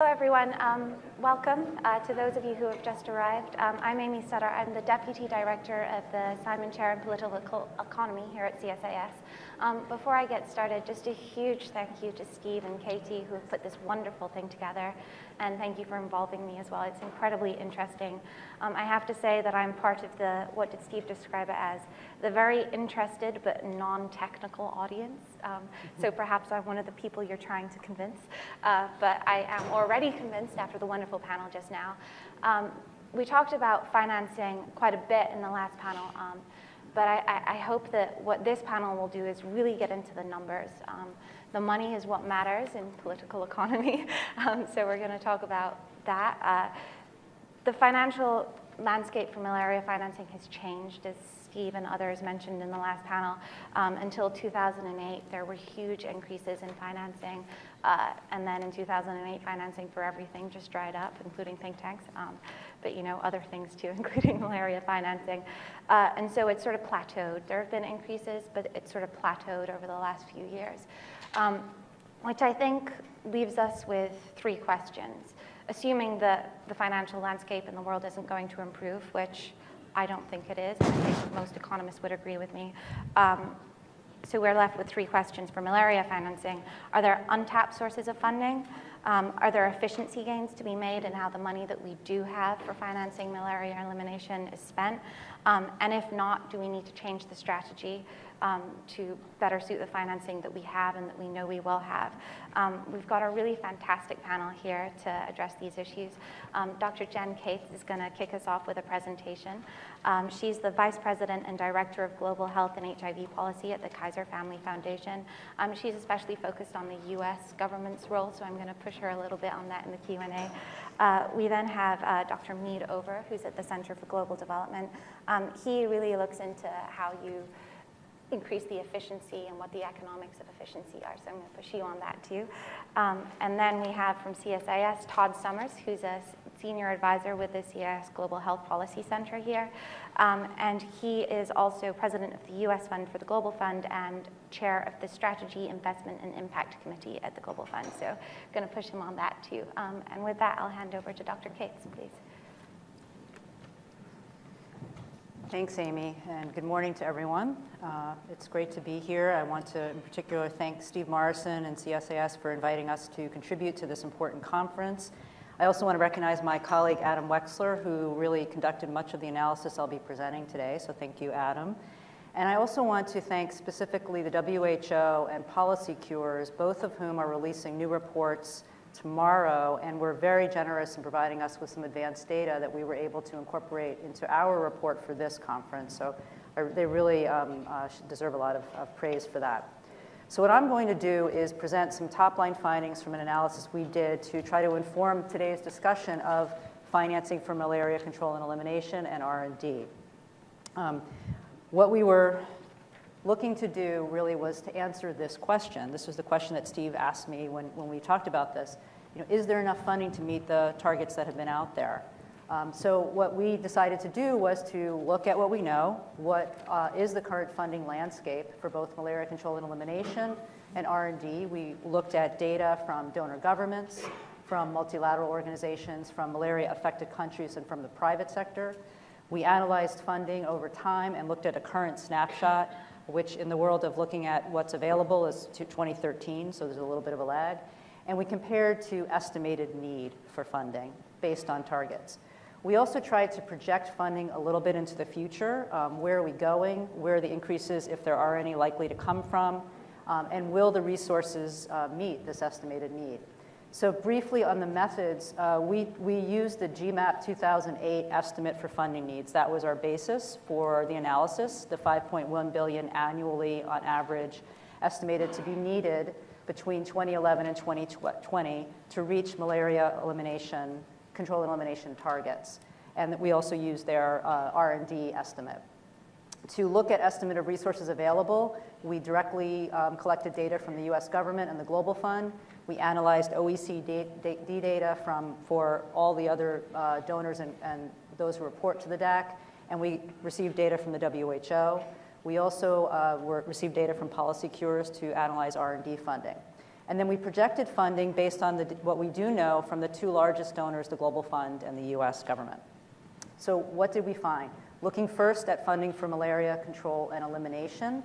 Hello, everyone. Welcome to those of you who have just arrived. I'm Amy Sutter. I'm the Deputy Director of the Simon Chair in Political Economy here at CSIS. Before I get started, just a huge thank you to Steve and Katie who have put this wonderful thing together, and thank you for involving me as well. It's incredibly interesting. I have to say that I'm part of the, what did Steve describe it as, the very interested but non-technical audience. So perhaps I'm one of the people you're trying to convince, but I am already convinced after the wonderful panel just now. We talked about financing quite a bit in the last panel, but I hope that what this panel will do is really get into the numbers. The money is what matters in political economy, so we're going to talk about that. The financial landscape for malaria financing has changed, as Steve and others mentioned in the last panel. Until 2008, there were huge increases in financing, and then in 2008, financing for everything just dried up, including think tanks, but you know, other things too, including malaria financing. And so it sort of plateaued. There have been increases, but it sort of plateaued over the last few years, which I think leaves us with three questions. Assuming that the financial landscape in the world isn't going to improve, which I don't think it is, and I think most economists would agree with me. So we're left with three questions for malaria financing. Are there untapped sources of funding? Are there efficiency gains to be made in how the money that we do have for financing malaria elimination is spent? And if not, do we need to change the strategy to better suit the financing that we have and that we know we will have? We've got a really fantastic panel here to address these issues. Dr. Jen Cates is going to kick us off with a presentation. She's the Vice President and Director of Global Health and HIV Policy at the Kaiser Family Foundation. She's especially focused on the US government's role, so I'm going to push her a little bit on that in the Q&A. We then have Dr. Mead Over, who's at the Center for Global Development. He really looks into how you increase the efficiency and what the economics of efficiency are. So I'm going to push you on that too. And then we have from CSIS, Todd Summers, who's a senior advisor with the CSIS Global Health Policy Center here. And he is also president of the US Fund for the Global Fund and chair of the Strategy, Investment, and Impact Committee at the Global Fund. So I'm going to push him on that too. And with that, I'll hand over to Dr. Cates, please. Thanks, Amy, and good morning to everyone. It's great to be here. I want to, in particular, thank Steve Morrison and CSIS for inviting us to contribute to this important conference. I also want to recognize my colleague, Adam Wexler, who really conducted much of the analysis I'll be presenting today, so thank you, Adam. And I also want to thank specifically the WHO and Policy Cures, both of whom are releasing new reports tomorrow, and were very generous in providing us with some advanced data that we were able to incorporate into our report for this conference. So they really deserve a lot of praise for that. So what I'm going to do is present some top-line findings from an analysis we did to try to inform today's discussion of financing for malaria control and elimination and R&D. What we were looking to do really was to answer this question. This was the question that Steve asked me when we talked about this. You know, is there enough funding to meet the targets that have been out there? So what we decided to do was to look at what we know, what is the current funding landscape for both malaria control and elimination and R&D. We looked at data from donor governments, from multilateral organizations, from malaria-affected countries, and from the private sector. We analyzed funding over time and looked at a current snapshot, which in the world of looking at what's available is to 2013, so there's a little bit of a lag. And we compared to estimated need for funding based on targets. We also tried to project funding a little bit into the future. Where are we going? Where are the increases, if there are any, likely to come from? And will the resources meet this estimated need? So briefly on the methods, we used the GMAP 2008 estimate for funding needs. That was our basis for the analysis, the $5.1 billion annually on average estimated to be needed between 2011 and 2020 to reach malaria elimination, control and elimination targets. And we also used their R&D estimate. To look at estimate of resources available, we directly collected data from the US government and the Global Fund. We analyzed OECD data for all the other donors and those who report to the DAC, and we received data from the WHO. We also received data from Policy Cures to analyze R&D funding. And then we projected funding based on what we do know from the two largest donors, the Global Fund and the US government. So what did we find? Looking first at funding for malaria control and elimination.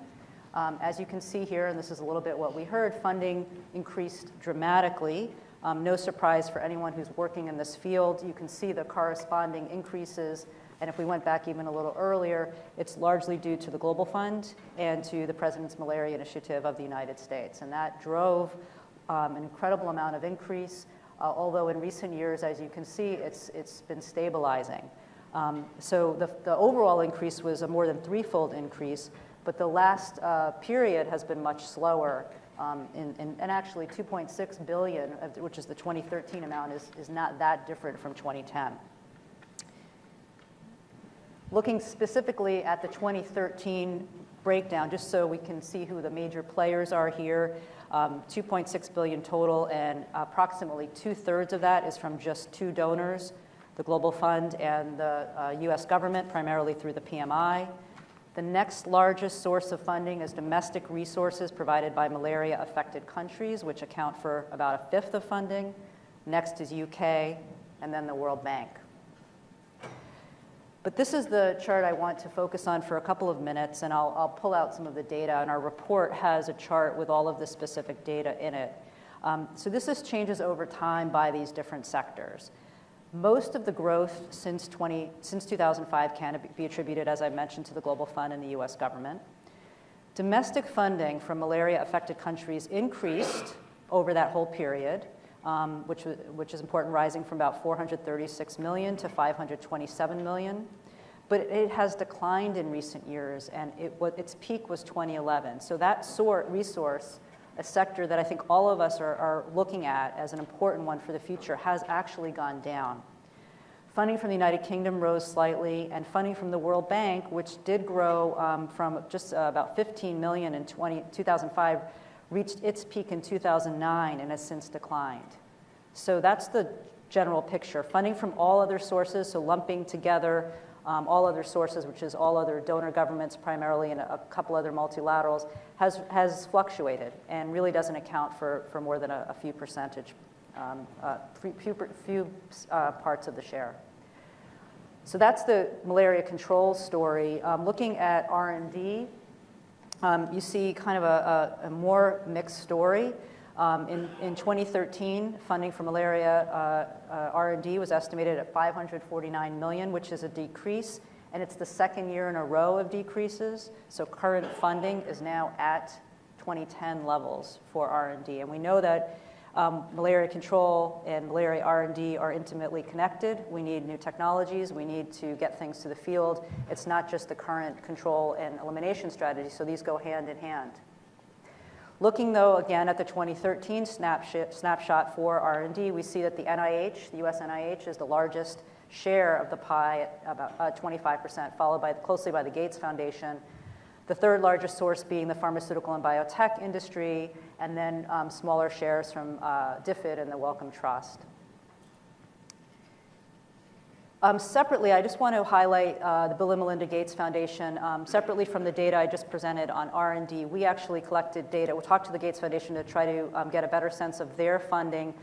As you can see here, and this is a little bit what we heard, funding increased dramatically. No surprise for anyone who's working in this field. You can see the corresponding increases. And if we went back even a little earlier, it's largely due to the Global Fund and to the President's Malaria Initiative of the United States. And that drove an incredible amount of increase, although in recent years, as you can see, it's been stabilizing. So the overall increase was a more than threefold increase, but the last period has been much slower. And actually 2.6 billion, which is the 2013 amount, is not that different from 2010. Looking specifically at the 2013 breakdown, just so we can see who the major players are here, 2.6 billion total, and approximately 2/3 of that is from just two donors, the Global Fund and the US government, primarily through the PMI. The next largest source of funding is domestic resources provided by malaria-affected countries, which account for about 1/5 of funding. Next is UK, and then the World Bank. But this is the chart I want to focus on for a couple of minutes, and I'll pull out some of the data, and our report has a chart with all of the specific data in it. So this changes over time by these different sectors. Most of the growth since 2005 can be attributed, as I mentioned, to the Global Fund and the US government. Domestic funding from malaria-affected countries increased over that whole period, which is important, rising from about 436 million to 527 million. But it has declined in recent years, and its peak was 2011. So that resource, a sector that I think all of us are looking at as an important one for the future, has actually gone down. Funding from the United Kingdom rose slightly, and funding from the World Bank, which did grow from just about 15 million in 2005, reached its peak in 2009 and has since declined. So that's the general picture. Funding from all other sources, so lumping together all other sources, which is all other donor governments primarily and a couple other multilaterals, has fluctuated and really doesn't account for more than a few percentage, few parts of the share. So that's the malaria control story. Looking at R&D, you see kind of a more mixed story. In 2013, funding for malaria R&D was estimated at 549 million, which is a decrease, and it's the second year in a row of decreases. So current funding is now at 2010 levels for R&D, and we know that malaria control and malaria R&D are intimately connected. We need new technologies. We need to get things to the field. It's not just the current control and elimination strategy, so these go hand in hand. Looking, though, again at the 2013 snapshot for R&D, we see that the NIH, the US NIH, is the largest share of the pie at about 25%, followed closely by the Gates Foundation. The third largest source being the pharmaceutical and biotech industry, and then smaller shares from DFID and the Wellcome Trust. Separately, I just want to highlight the Bill and Melinda Gates Foundation. Separately from the data I just presented on R&D, we actually collected data. We talked to the Gates Foundation to try to get a better sense of their funding,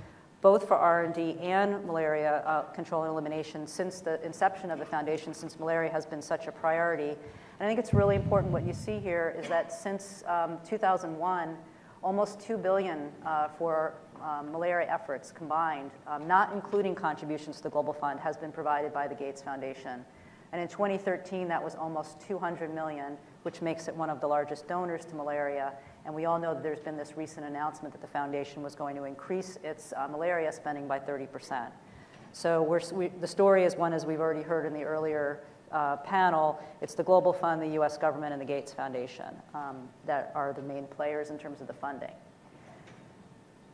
both for R&D and malaria control and elimination since the inception of the foundation, since malaria has been such a priority. And I think it's really important what you see here is that since 2001, almost $2 billion for malaria efforts combined, not including contributions to the Global Fund, has been provided by the Gates Foundation. And in 2013, that was almost 200 million, which makes it one of the largest donors to malaria. And we all know that there's been this recent announcement that the foundation was going to increase its malaria spending by 30%. So the story is one, as we've already heard in the earlier panel, it's the Global Fund, the US government, and the Gates Foundation that are the main players in terms of the funding.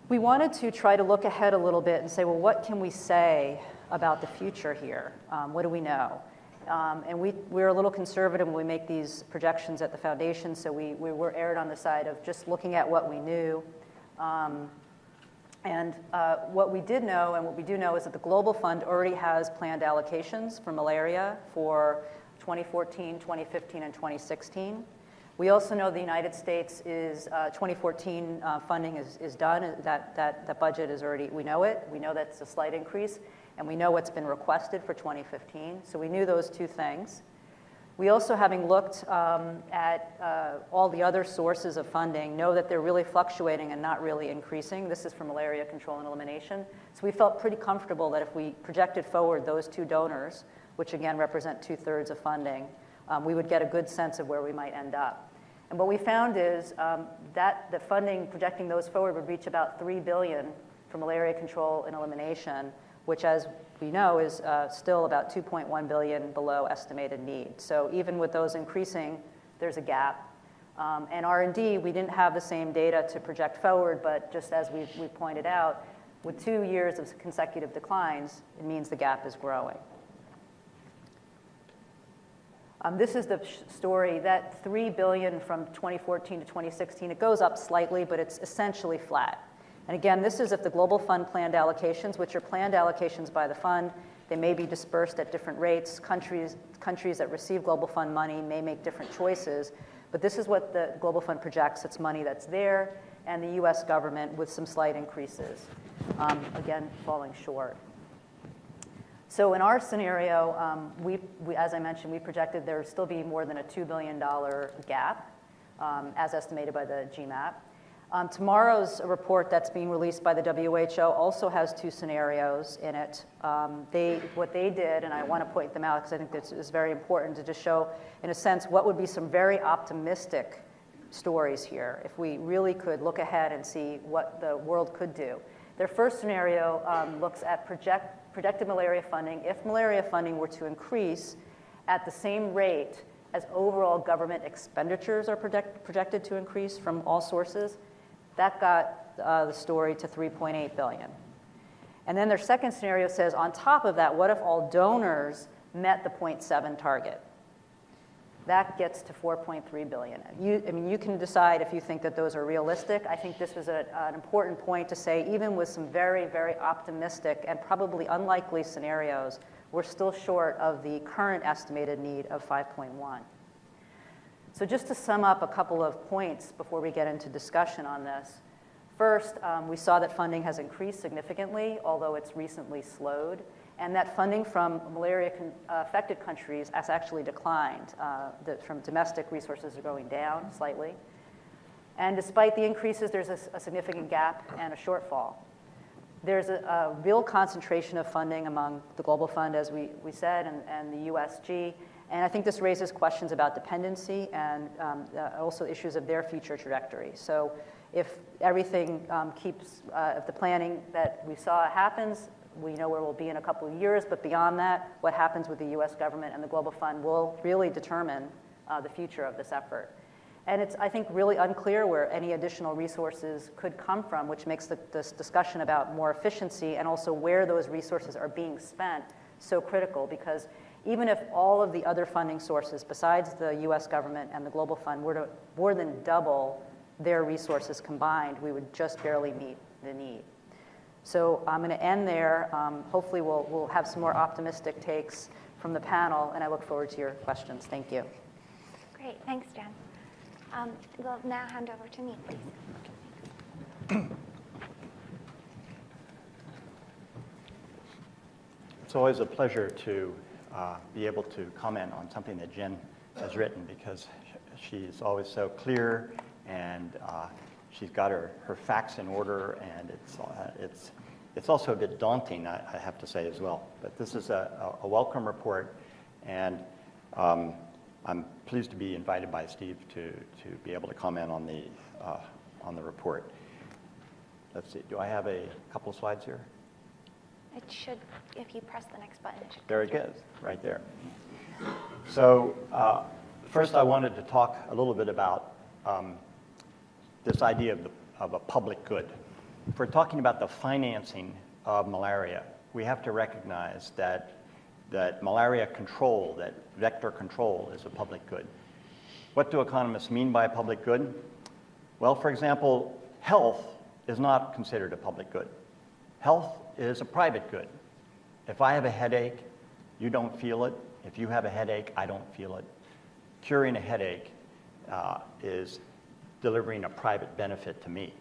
We wanted to try to look ahead a little bit and say, well, what can we say about the future here? What do we know? And we're a little conservative when we make these projections at the foundation, so we were erred on the side of just looking at what we knew. What we did know, and what we do know, is that the Global Fund already has planned allocations for malaria for 2014, 2015, and 2016. We also know the United States is 2014 funding is done. That budget is already, we know it. We know that's a slight increase, and we know what's been requested for 2015. So we knew those two things. We also, having looked at all the other sources of funding, know that they're really fluctuating and not really increasing. This is for malaria control and elimination. So we felt pretty comfortable that if we projected forward those two donors, which again represent 2/3 of funding, we would get a good sense of where we might end up. And what we found is that the funding, projecting those forward, would reach about $3 billion for malaria control and elimination, which, as we know, is still about $2.1 billion below estimated need. So even with those increasing, there's a gap. And R&D, we didn't have the same data to project forward, but just as we pointed out, with 2 years of consecutive declines, it means the gap is growing. This is the story. That $3 billion from 2014 to 2016, it goes up slightly, but it's essentially flat. And again, this is if the Global Fund planned allocations, which are planned allocations by the fund. They may be dispersed at different rates. Countries that receive Global Fund money may make different choices. But this is what the Global Fund projects. It's money that's there, and the US government with some slight increases. Again, falling short. So in our scenario, as I mentioned, we projected there would still be more than a $2 billion gap, as estimated by the GMAP. Tomorrow's report that's being released by the WHO also has two scenarios in it. What they did, and I want to point them out because I think this is very important to just show, in a sense, what would be some very optimistic stories here if we really could look ahead and see what the world could do. Their first scenario looks at projected malaria funding. If malaria funding were to increase at the same rate as overall government expenditures are projected to increase from all sources, that got the story to $3.8 billion. And then their second scenario says, on top of that, what if all donors met the 0.7 target? That gets to $4.3 billion. You can decide if you think that those are realistic. I think this was an important point to say, even with some very, very optimistic and probably unlikely scenarios, we're still short of the current estimated need of 5.1. So just to sum up a couple of points before we get into discussion on this. First, we saw that funding has increased significantly, although it's recently slowed. And that funding from malaria-affected countries has actually declined. From domestic resources are going down slightly. And despite the increases, there's a significant gap and a shortfall. There's a real concentration of funding among the Global Fund, as we said, and the USG. And I think this raises questions about dependency and also issues of their future trajectory. So if everything if the planning that we saw happens, we know where we'll be in a couple of years, but beyond that, what happens with the US government and the Global Fund will really determine the future of this effort. And it's, I think, really unclear where any additional resources could come from, which makes this discussion about more efficiency and also where those resources are being spent so critical, because even if all of the other funding sources besides the US government and the Global Fund were to more than double their resources combined, we would just barely meet the need. So I'm going to end there. Hopefully we'll have some more optimistic takes from the panel, and I look forward to your questions. Thank you. Great. Thanks, Jen. We'll now hand over to me, please. It's always a pleasure to be able to comment on something that Jen has written, because she's always so clear, and she's got her facts in order, and it's also a bit daunting, I have to say as well. But this is a welcome report, and I'm pleased to be invited by Steve to be able to comment on the report. Let's see, do I have a couple of slides here? It should, if you press the next button, it should. There it is, right there. So first I wanted to talk a little bit about this idea of a public good. If we're talking about the financing of malaria, we have to recognize that malaria control, that vector control, is a public good. What do economists mean by a public good? Well, for example, health is not considered a public good. Health is a private good. If I have a headache, you don't feel it. If you have a headache, I don't feel it. Curing a headache is delivering a private benefit to me.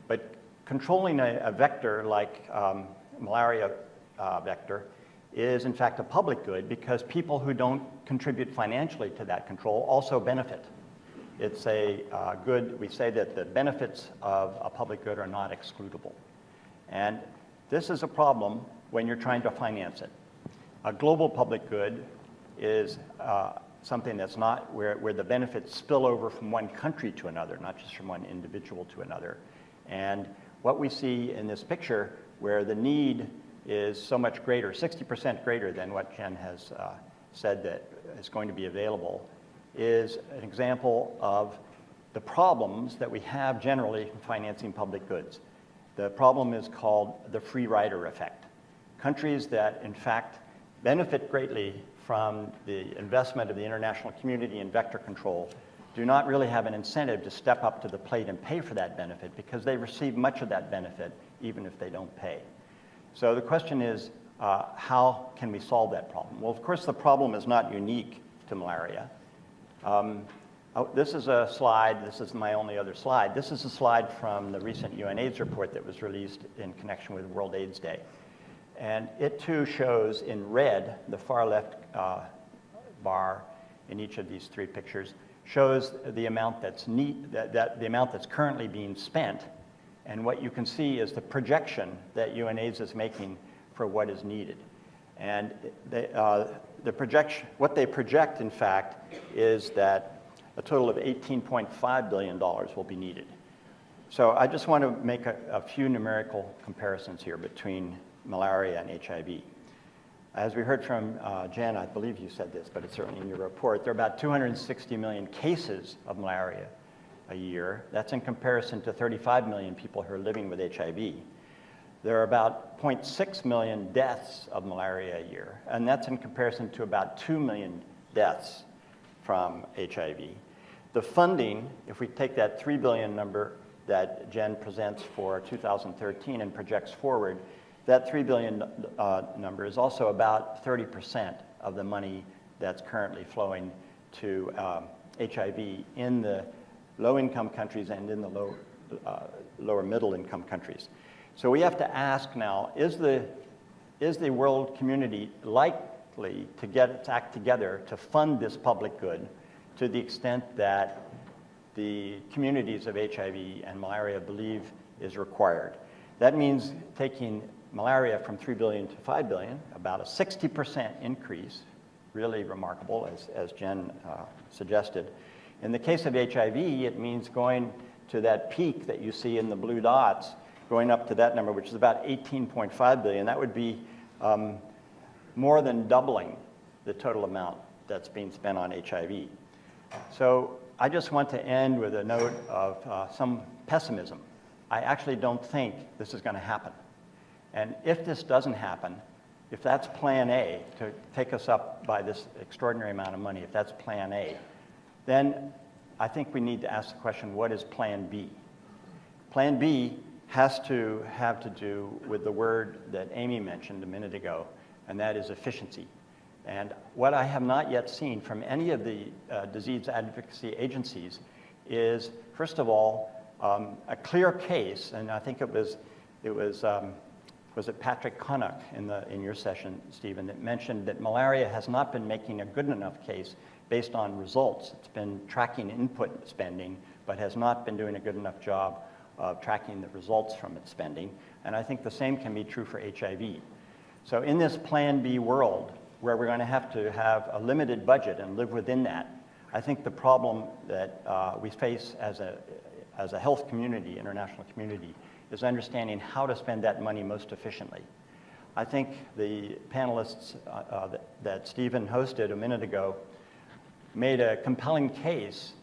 But controlling a vector like malaria vector is in fact a public good, because people who don't contribute financially to that control also benefit. It's a good, we say that the benefits of a public good are not excludable. And this is a problem when you're trying to finance it. A global public good is something that's not where the benefits spill over from one country to another, not just from one individual to another. And what we see in this picture, where the need is so much greater, 60% greater than what Jen has said that is going to be available, is an example of the problems that we have generally in financing public goods. The problem is called the free rider effect. Countries that, in fact, benefit greatly from the investment of the international community in vector control do not really have an incentive to step up to the plate and pay for that benefit, because they receive much of that benefit even if they don't pay. So the question is, how can we solve that problem? Well, of course, the problem is not unique to malaria. This is a slide, this is my only other slide. This is a slide from the recent UNAIDS report that was released in connection with World AIDS Day. And it too shows in red, the far left bar in each of these three pictures, shows the amount that's the amount that's currently being spent. And what you can see is the projection that UNAIDS is making for what is needed. And what they project, in fact, is that a total of $18.5 billion will be needed. So I just want to make a few numerical comparisons here between malaria and HIV. As we heard from Jen, I believe you said this, but it's certainly in your report, there are about 260 million cases of malaria a year. That's in comparison to 35 million people who are living with HIV. There are about 0.6 million deaths of malaria a year, and that's in comparison to about 2 million deaths from HIV. The funding, if we take that 3 billion number that Jen presents for 2013 and projects forward, that 3 billion number is also about 30% of the money that's currently flowing to HIV in the low-income countries and in the lower middle-income countries. So we have to ask now, is the world community likely to get its act together to fund this public good to the extent that the communities of HIV and malaria believe is required? That means taking malaria from 3 billion to 5 billion, about a 60% increase, really remarkable, as Jen suggested. In the case of HIV, it means going to that peak that you see in the blue dots, going up to that number, which is about 18.5 billion. That would be more than doubling the total amount that's being spent on HIV. So I just want to end with a note of some pessimism. I actually don't think this is going to happen. And if this doesn't happen, if that's plan A, to take us up by this extraordinary amount of money, if that's plan A, then I think we need to ask the question, what is plan B? Plan B has to have to do with the word that Amy mentioned a minute ago, and that is efficiency. And what I have not yet seen from any of the disease advocacy agencies is, first of all, a clear case, and I think it was it Patrick Connock in your session, Stephen, that mentioned that malaria has not been making a good enough case based on results. It's been tracking input spending, but has not been doing a good enough job of tracking the results from its spending. And I think the same can be true for HIV. So in this Plan B world, where we're going to have a limited budget and live within that, I think the problem that we face as a health community, international community, is understanding how to spend that money most efficiently. I think the panelists that Stephen hosted a minute ago made a compelling case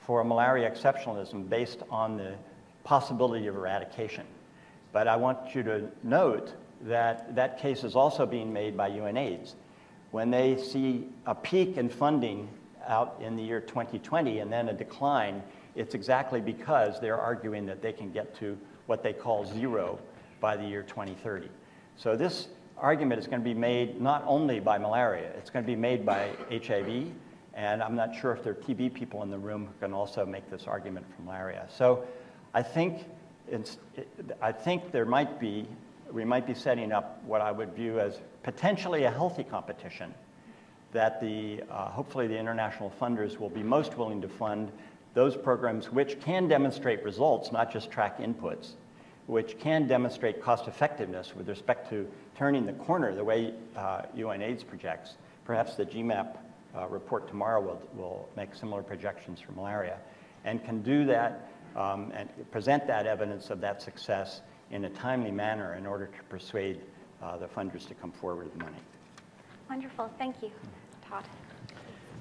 for malaria exceptionalism based on the possibility of eradication. But I want you to note that that case is also being made by UNAIDS. When they see a peak in funding out in the year 2020 and then a decline, it's exactly because they're arguing that they can get to what they call zero by the year 2030. So this argument is going to be made not only by malaria, it's going to be made by HIV, And I'm not sure if there are TB people in the room who can also make this argument for malaria. So I think we might be setting up what I would view as potentially a healthy competition that hopefully the international funders will be most willing to fund those programs which can demonstrate results, not just track inputs, which can demonstrate cost effectiveness with respect to turning the corner the way UNAIDS projects. Perhaps the GMAP report tomorrow will make similar projections for malaria, and can do that and present that evidence of that success in a timely manner in order to persuade the funders to come forward with money. Wonderful, thank you. Todd.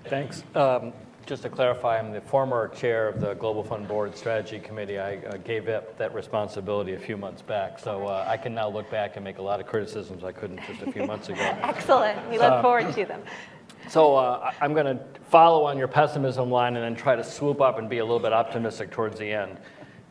Thanks. Just to clarify, I'm the former chair of the Global Fund Board Strategy Committee. I gave up that responsibility a few months back, so I can now look back and make a lot of criticisms I couldn't just a few months ago. Excellent, we look forward to them. So I'm going to follow on your pessimism line and then try to swoop up and be a little bit optimistic towards the end.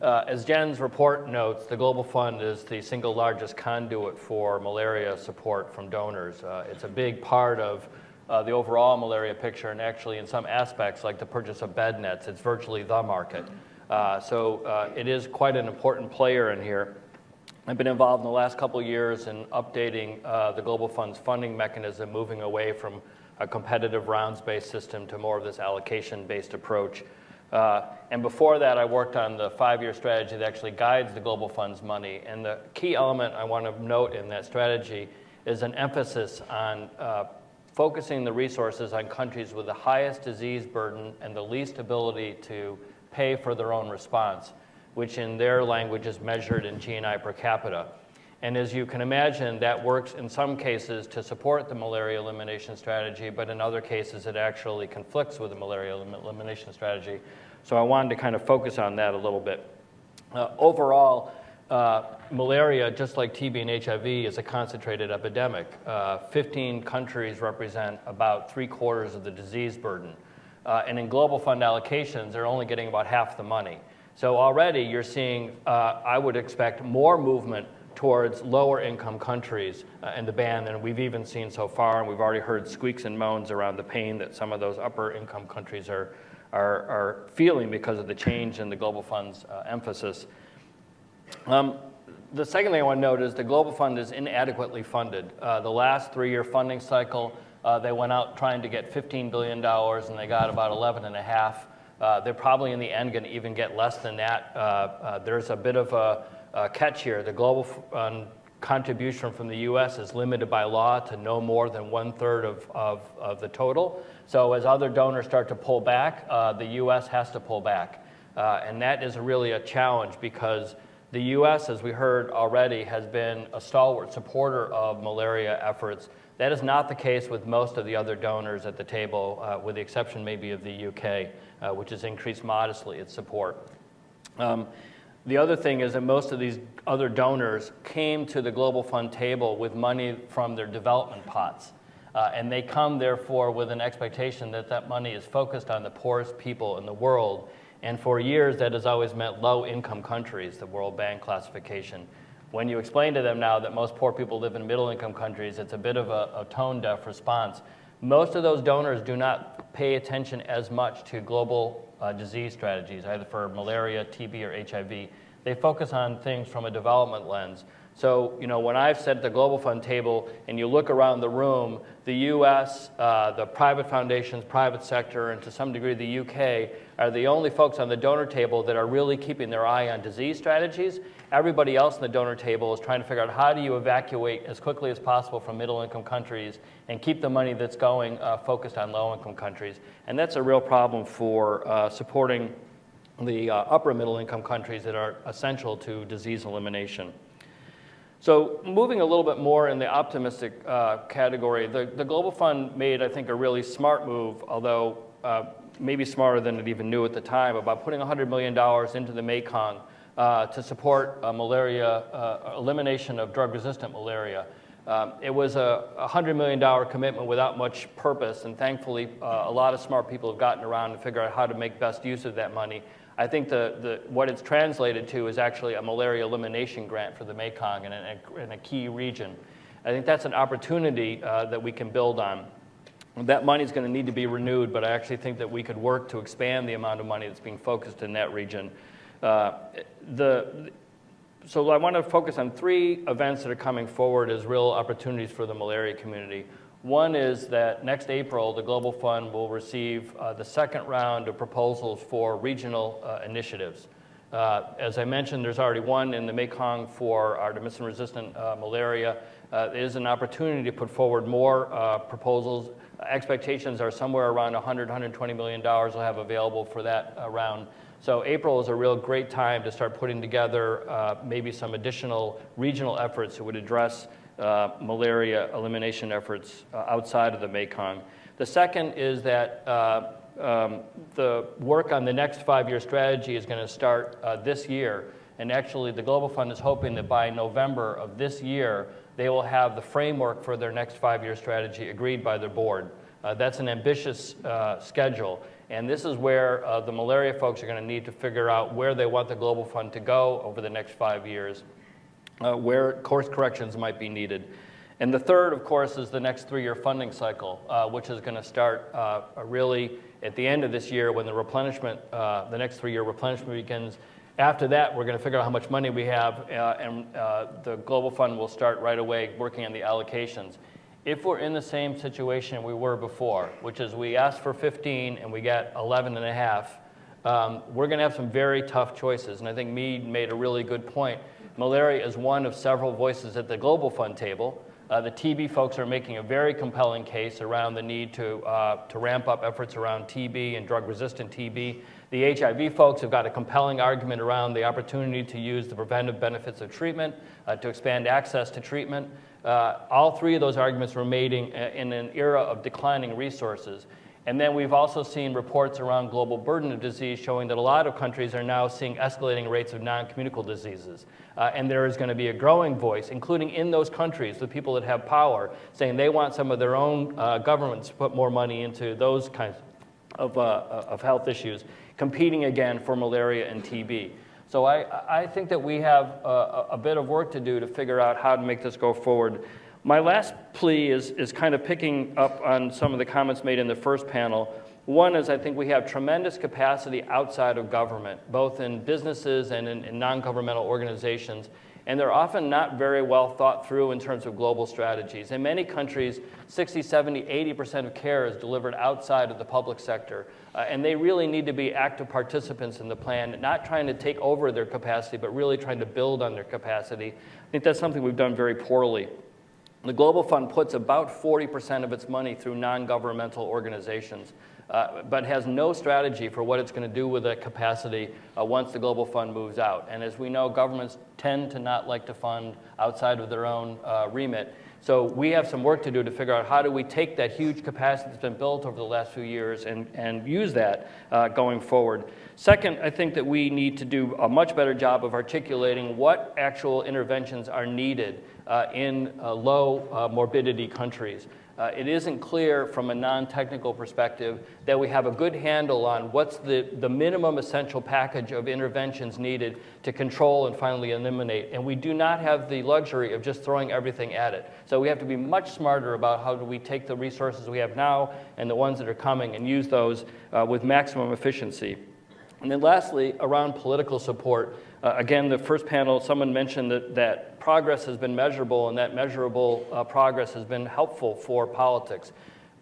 As Jen's report notes, the Global Fund is the single largest conduit for malaria support from donors. It's a big part of the overall malaria picture, and actually in some aspects, like the purchase of bed nets, it's virtually the market. So it is quite an important player in here. I've been involved in the last couple of years in updating the Global Fund's funding mechanism, moving away from a competitive rounds-based system to more of this allocation-based approach. And before that, I worked on the 5-year strategy that actually guides the Global Fund's money. And the key element I want to note in that strategy is an emphasis on focusing the resources on countries with the highest disease burden and the least ability to pay for their own response, which in their language is measured in GNI per capita. And as you can imagine, that works in some cases to support the malaria elimination strategy, but in other cases it actually conflicts with the malaria elimination strategy. So I wanted to kind of focus on that a little bit. Overall, malaria, just like TB and HIV, is a concentrated epidemic. 15 countries represent about 3/4 of the disease burden. And in Global Fund allocations, they're only getting about half the money. So already you're seeing, I would expect, more movement towards lower income countries in the ban than we've even seen so far. And we've already heard squeaks and moans around the pain that some of those upper income countries are feeling because of the change in the Global Fund's emphasis. The second thing I want to note is the Global Fund is inadequately funded. The last 3-year funding cycle, they went out trying to get $15 billion, and they got about 11.5. They're probably in the end going to even get less than that. There's a bit of a catch here. The Global Fund contribution from the U.S. is limited by law to no more than 1/3 of the total. So as other donors start to pull back, the U.S. has to pull back. And that is really a challenge because the U.S., as we heard already, has been a stalwart supporter of malaria efforts. That is not the case with most of the other donors at the table, with the exception maybe of the U.K., which has increased modestly its support. The other thing is that most of these other donors came to the Global Fund table with money from their development pots. And they come, therefore, with an expectation that that money is focused on the poorest people in the world. And for years, that has always meant low-income countries, the World Bank classification. When you explain to them now that most poor people live in middle-income countries, it's a bit of a tone-deaf response. Most of those donors do not pay attention as much to global disease strategies, either for malaria, TB, or HIV. They focus on things from a development lens. So, when I've sat at the Global Fund table and you look around the room, the U.S., the private foundations, private sector, and to some degree the U.K. are the only folks on the donor table that are really keeping their eye on disease strategies. Everybody else on the donor table is trying to figure out how do you evacuate as quickly as possible from middle-income countries and keep the money that's going focused on low-income countries. And that's a real problem for supporting the upper middle-income countries that are essential to disease elimination. So moving a little bit more in the optimistic category, the Global Fund made, I think, a really smart move, although maybe smarter than it even knew at the time, about putting $100 million into the Mekong to support malaria, elimination of drug-resistant malaria. It was a $100 million commitment without much purpose, and thankfully a lot of smart people have gotten around to figure out how to make best use of that money. I think what it's translated to is actually a malaria elimination grant for the Mekong in a key region. I think that's an opportunity that we can build on. That money is going to need to be renewed, but I actually think that we could work to expand the amount of money that's being focused in that region. So I want to focus on 3 events that are coming forward as real opportunities for the malaria community. One is that next April, the Global Fund will receive the second round of proposals for regional initiatives. As I mentioned, there's already one in the Mekong for artemisinin-resistant malaria. There is an opportunity to put forward more proposals. Expectations are somewhere around $120 million we'll have available for that round. So April is a real great time to start putting together maybe some additional regional efforts that would address malaria elimination efforts outside of the Mekong. The second is that the work on the next 5-year strategy is going to start this year. And actually, the Global Fund is hoping that by November of this year, they will have the framework for their next 5-year strategy agreed by their board. That's an ambitious schedule. And this is where the malaria folks are going to need to figure out where they want the Global Fund to go over the next 5 years, where course corrections might be needed. And the third, of course, is the next 3-year funding cycle, which is going to start really at the end of this year when the replenishment, the next 3-year replenishment begins. After that, we're going to figure out how much money we have, and the Global Fund will start right away working on the allocations. If we're in the same situation we were before, which is we asked for 15 and we got 11.5, we're going to have some very tough choices. And I think Mead made a really good point. Malaria is one of several voices at the Global Fund table. The TB folks are making a very compelling case around the need to ramp up efforts around TB and drug-resistant TB. The HIV folks have got a compelling argument around the opportunity to use the preventive benefits of treatment, to expand access to treatment. All 3 of those arguments were made in an era of declining resources. And then we've also seen reports around global burden of disease showing that a lot of countries are now seeing escalating rates of non-communicable diseases. And there is going to be a growing voice, including in those countries, the people that have power, saying they want some of their own governments to put more money into those kinds of health issues, competing again for malaria and TB. So I think that we have a bit of work to do to figure out how to make this go forward. My last plea is kind of picking up on some of the comments made in the first panel. One is I think we have tremendous capacity outside of government, both in businesses and in non-governmental organizations, and they're often not very well thought through in terms of global strategies. In many countries, 60, 70, 80% of care is delivered outside of the public sector, and they really need to be active participants in the plan, not trying to take over their capacity, but really trying to build on their capacity. I think that's something we've done very poorly. The Global Fund puts about 40% of its money through non-governmental organizations, but has no strategy for what it's going to do with that capacity once the Global Fund moves out. And as we know, governments tend to not like to fund outside of their own remit. So we have some work to do to figure out how do we take that huge capacity that's been built over the last few years and use that going forward. Second, I think that we need to do a much better job of articulating what actual interventions are needed in low morbidity countries. It isn't clear from a non-technical perspective that we have a good handle on what's the minimum essential package of interventions needed to control and finally eliminate. And we do not have the luxury of just throwing everything at it. So we have to be much smarter about how do we take the resources we have now and the ones that are coming and use those with maximum efficiency. And then lastly, around political support, again, the first panel, someone mentioned that progress has been measurable, and that measurable progress has been helpful for politics.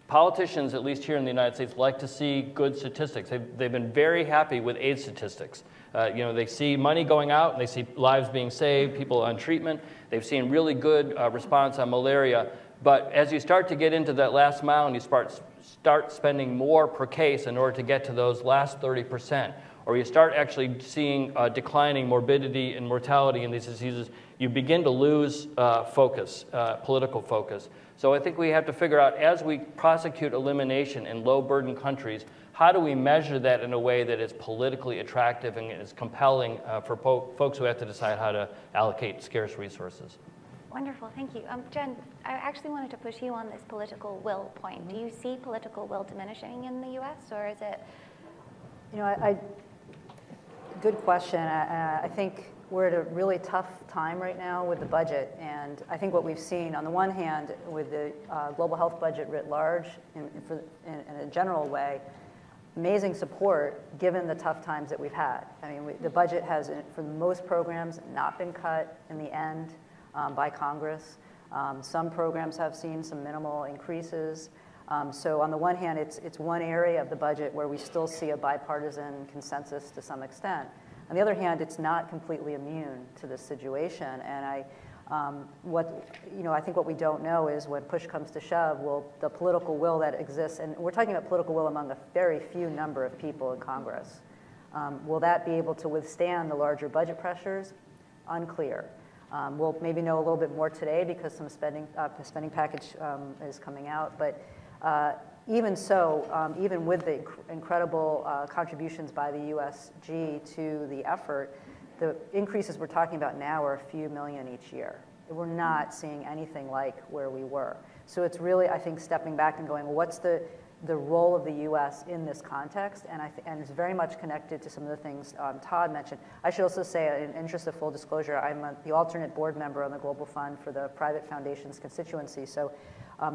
Politicians, at least here in the United States, like to see good statistics. They've been very happy with AIDS statistics. They see money going out, and they see lives being saved, people on treatment. They've seen really good response on malaria. But as you start to get into that last mile and you start spending more per case in order to get to those last 30%, or you start actually seeing declining morbidity and mortality in these diseases, you begin to lose focus, political focus. So I think we have to figure out, as we prosecute elimination in low-burden countries, how do we measure that in a way that is politically attractive and is compelling for folks who have to decide how to allocate scarce resources? Wonderful, thank you. Jen, I actually wanted to push you on this political will point. Do you see political will diminishing in the U.S., or is it? Good question. I think we're at a really tough time right now with the budget, and I think what we've seen, on the one hand, with the global health budget writ large, in a general way, amazing support given the tough times that we've had. I mean, the budget has, for most programs, not been cut in the end by Congress. Some programs have seen some minimal increases. So on the one hand, it's one area of the budget where we still see a bipartisan consensus to some extent. On the other hand, it's not completely immune to this situation. And I think what we don't know is when push comes to shove, will the political will that exists, and we're talking about political will among a very few number of people in Congress, will that be able to withstand the larger budget pressures? Unclear. We'll maybe know a little bit more today because some spending package is coming out. But even so, even with the incredible contributions by the USG to the effort, the increases we're talking about now are a few million each year. We're not seeing anything like where we were. So it's really, I think, stepping back and going, well, what's the role of the U.S. in this context? And it's very much connected to some of the things Todd mentioned. I should also say, in interest of full disclosure, I'm the alternate board member on the Global Fund for the Private Foundations constituency. So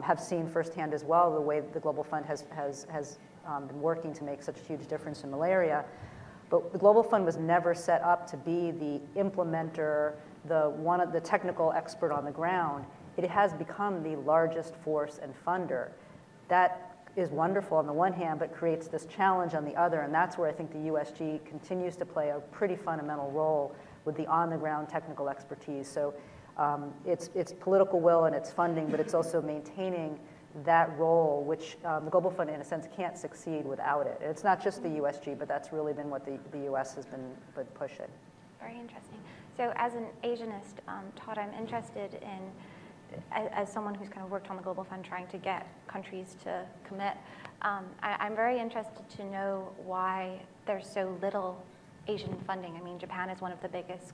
have seen firsthand as well the way the Global Fund has been working to make such a huge difference in malaria. But the Global Fund was never set up to be the implementer, the technical expert on the ground. It has become the largest force and funder. That is wonderful on the one hand, but creates this challenge on the other, and that's where I think the USG continues to play a pretty fundamental role with the on-the-ground technical expertise. So it's political will and it's funding, but it's also maintaining that role, which the Global Fund, in a sense, can't succeed without it. It's not just the USG, but that's really been what the U.S. has been pushing. Very interesting. So as an Asianist, Todd, I'm interested in, as someone who's kind of worked on the Global Fund trying to get countries to commit, I'm very interested to know why there's so little Asian funding. I mean, Japan is one of the biggest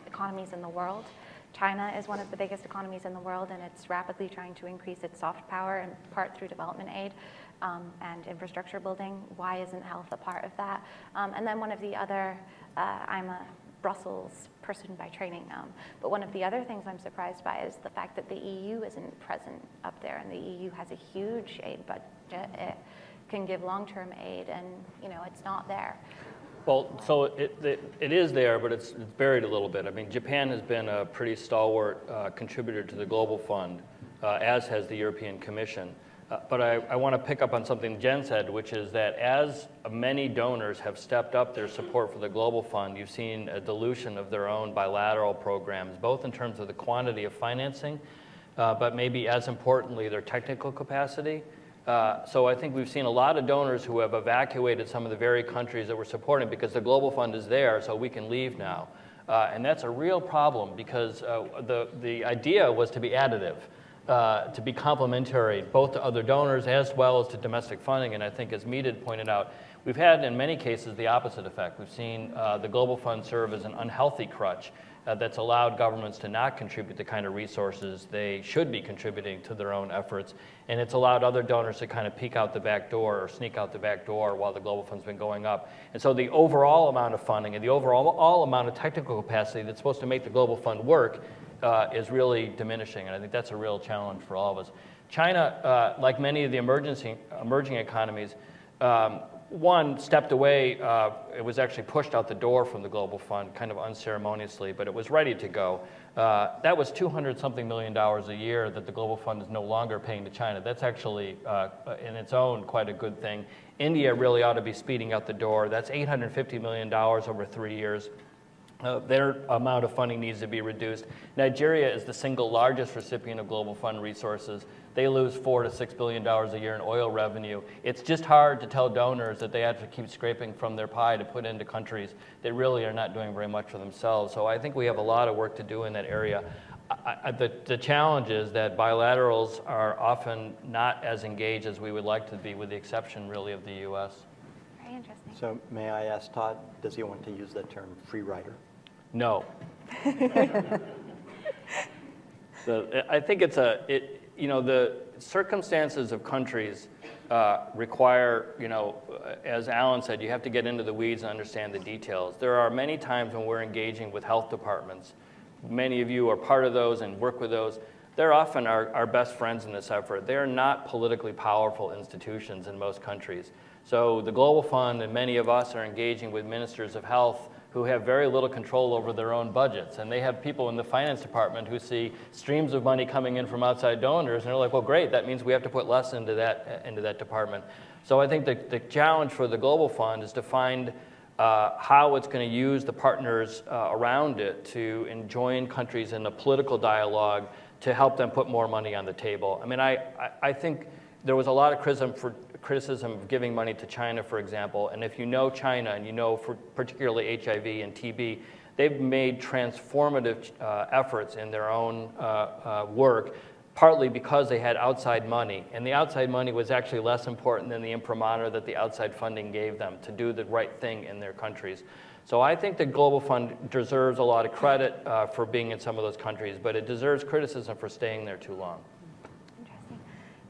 economies in the world. China is one of the biggest economies in the world, and it's rapidly trying to increase its soft power, in part through development aid and infrastructure building. Why isn't health a part of that? And then one of the other, I'm a Brussels person by training, but one of the other things I'm surprised by is the fact that the EU isn't present up there, and the EU has a huge aid budget. It can give long-term aid, and it's not there. Well, so it is there, but it's buried a little bit. I mean, Japan has been a pretty stalwart contributor to the Global Fund, as has the European Commission. But I want to pick up on something Jen said, which is that as many donors have stepped up their support for the Global Fund, you've seen a dilution of their own bilateral programs, both in terms of the quantity of financing, but maybe as importantly, their technical capacity. So I think we've seen a lot of donors who have evacuated some of the very countries that we're supporting because the Global Fund is there, so we can leave now. And that's a real problem because the idea was to be additive, to be complementary, both to other donors as well as to domestic funding. And I think, as Mead had pointed out, we've had, in many cases, the opposite effect. We've seen the Global Fund serve as an unhealthy crutch that's allowed governments to not contribute the kind of resources they should be contributing to their own efforts. And it's allowed other donors to kind of peek out the back door or sneak out the back door while the Global Fund's been going up. And so the overall amount of funding and the overall amount of technical capacity that's supposed to make the Global Fund work is really diminishing. And I think that's a real challenge for all of us. China, like many of the emerging economies, one stepped away. It was actually pushed out the door from the Global Fund, kind of unceremoniously, but it was ready to go. That was $200-something million a year that the Global Fund is no longer paying to China. That's actually, in its own, quite a good thing. India really ought to be speeding out the door. That's $850 million over 3 years. Their amount of funding needs to be reduced. Nigeria is the single largest recipient of Global Fund resources. They lose $4 to $6 billion a year in oil revenue. It's just hard to tell donors that they have to keep scraping from their pie to put into countries that really are not doing very much for themselves. So I think we have a lot of work to do in that area. The challenge is that bilaterals are often not as engaged as we would like to be, with the exception, really, of the U.S. Very interesting. So may I ask Todd, does he want to use the term free rider? No. So I think the circumstances of countries require, as Alan said, you have to get into the weeds and understand the details. There are many times when we're engaging with health departments. Many of you are part of those and work with those. They're often our best friends in this effort. They're not politically powerful institutions in most countries. So the Global Fund and many of us are engaging with ministers of health who have very little control over their own budgets. And they have people in the finance department who see streams of money coming in from outside donors, and they're like, well, great, that means we have to put less into that department. So I think the challenge for the Global Fund is to find how it's going to use the partners around it to join countries in a political dialogue to help them put more money on the table. I mean, I think there was a lot of criticism of giving money to China, for example, and if you know China and you know particularly HIV and TB, they've made transformative efforts in their own work, partly because they had outside money, and the outside money was actually less important than the imprimatur that the outside funding gave them to do the right thing in their countries. So I think the Global Fund deserves a lot of credit for being in some of those countries, but it deserves criticism for staying there too long. Interesting.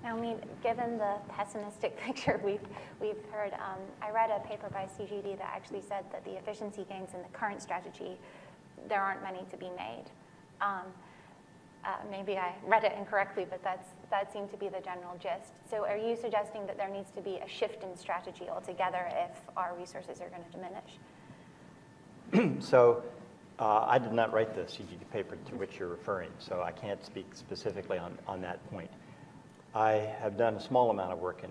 Now, I mean, given the pessimistic picture we've heard, I read a paper by CGD that actually said that the efficiency gains in the current strategy, there aren't many to be made. Maybe I read it incorrectly, but that seemed to be the general gist. So are you suggesting that there needs to be a shift in strategy altogether if our resources are going to diminish? So I did not write the CGD paper to which you're referring, so I can't speak specifically on that point. I have done a small amount of work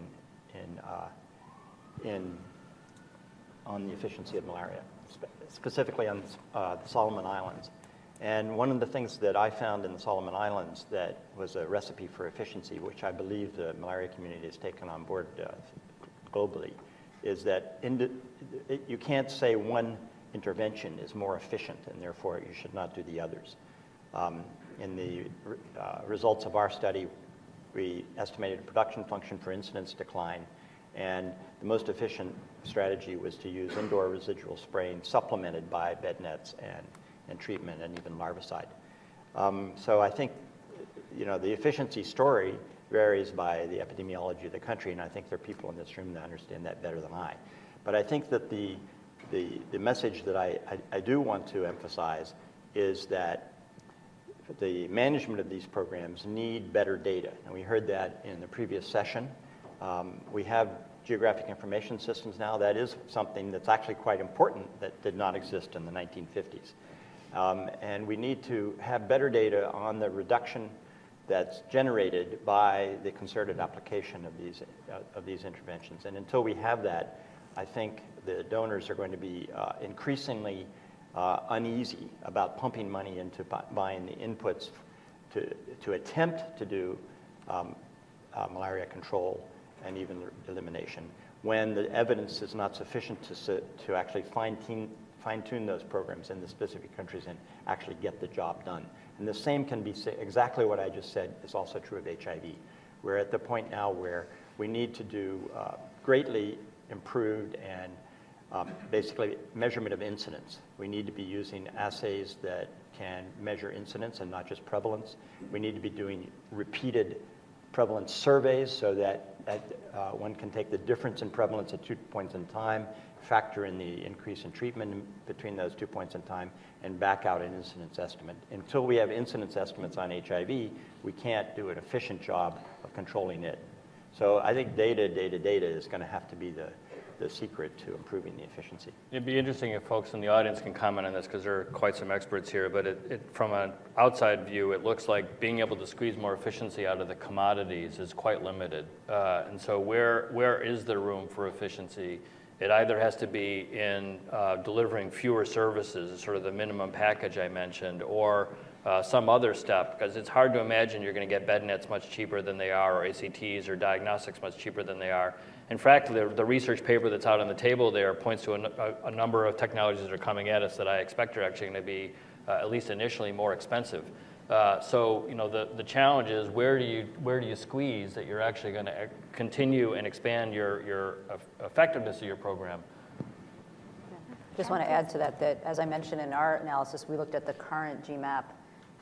on the efficiency of malaria, specifically on the Solomon Islands. And one of the things that I found in the Solomon Islands that was a recipe for efficiency, which I believe the malaria community has taken on board globally, is that you can't say one intervention is more efficient, and therefore you should not do the others. In the results of our study, we estimated a production function for incidence decline, and the most efficient strategy was to use indoor residual spraying supplemented by bed nets and treatment and even larvicide. So I think the efficiency story varies by the epidemiology of the country, and I think there are people in this room that understand that better than I. But I think that the message that I do want to emphasize is that the management of these programs need better data. And we heard that in the previous session. We have geographic information systems now. That is something that's actually quite important that did not exist in the 1950s. And we need to have better data on the reduction that's generated by the concerted application of these interventions. And until we have that, I think the donors are going to be increasingly uneasy about pumping money into buying the inputs to attempt to do malaria control and even elimination, when the evidence is not sufficient to actually fine-tune those programs in the specific countries and actually get the job done. And the same can be exactly what I just said is also true of HIV. We're at the point now where we need to do greatly improved and basically measurement of incidence. We need to be using assays that can measure incidence and not just prevalence. We need to be doing repeated prevalence surveys so that one can take the difference in prevalence at 2 points in time, factor in the increase in treatment between those 2 points in time, and back out an incidence estimate. Until we have incidence estimates on HIV, we can't do an efficient job of controlling it. So I think data is going to have to be the secret to improving the efficiency. It'd be interesting if folks in the audience can comment on this, because there are quite some experts here, but from an outside view, it looks like being able to squeeze more efficiency out of the commodities is quite limited. And so where is there room for efficiency? It either has to be in delivering fewer services, sort of the minimum package I mentioned, or some other step, because it's hard to imagine you're going to get bed nets much cheaper than they are, or ACTs or diagnostics much cheaper than they are. In fact, the research paper that's out on the table there points to a number of technologies that are coming at us that I expect are actually going to be, at least initially, more expensive. So the challenge is where do you squeeze that you're actually going to continue and expand your effectiveness of your program? Just want to add to that as I mentioned in our analysis, we looked at the current GMAP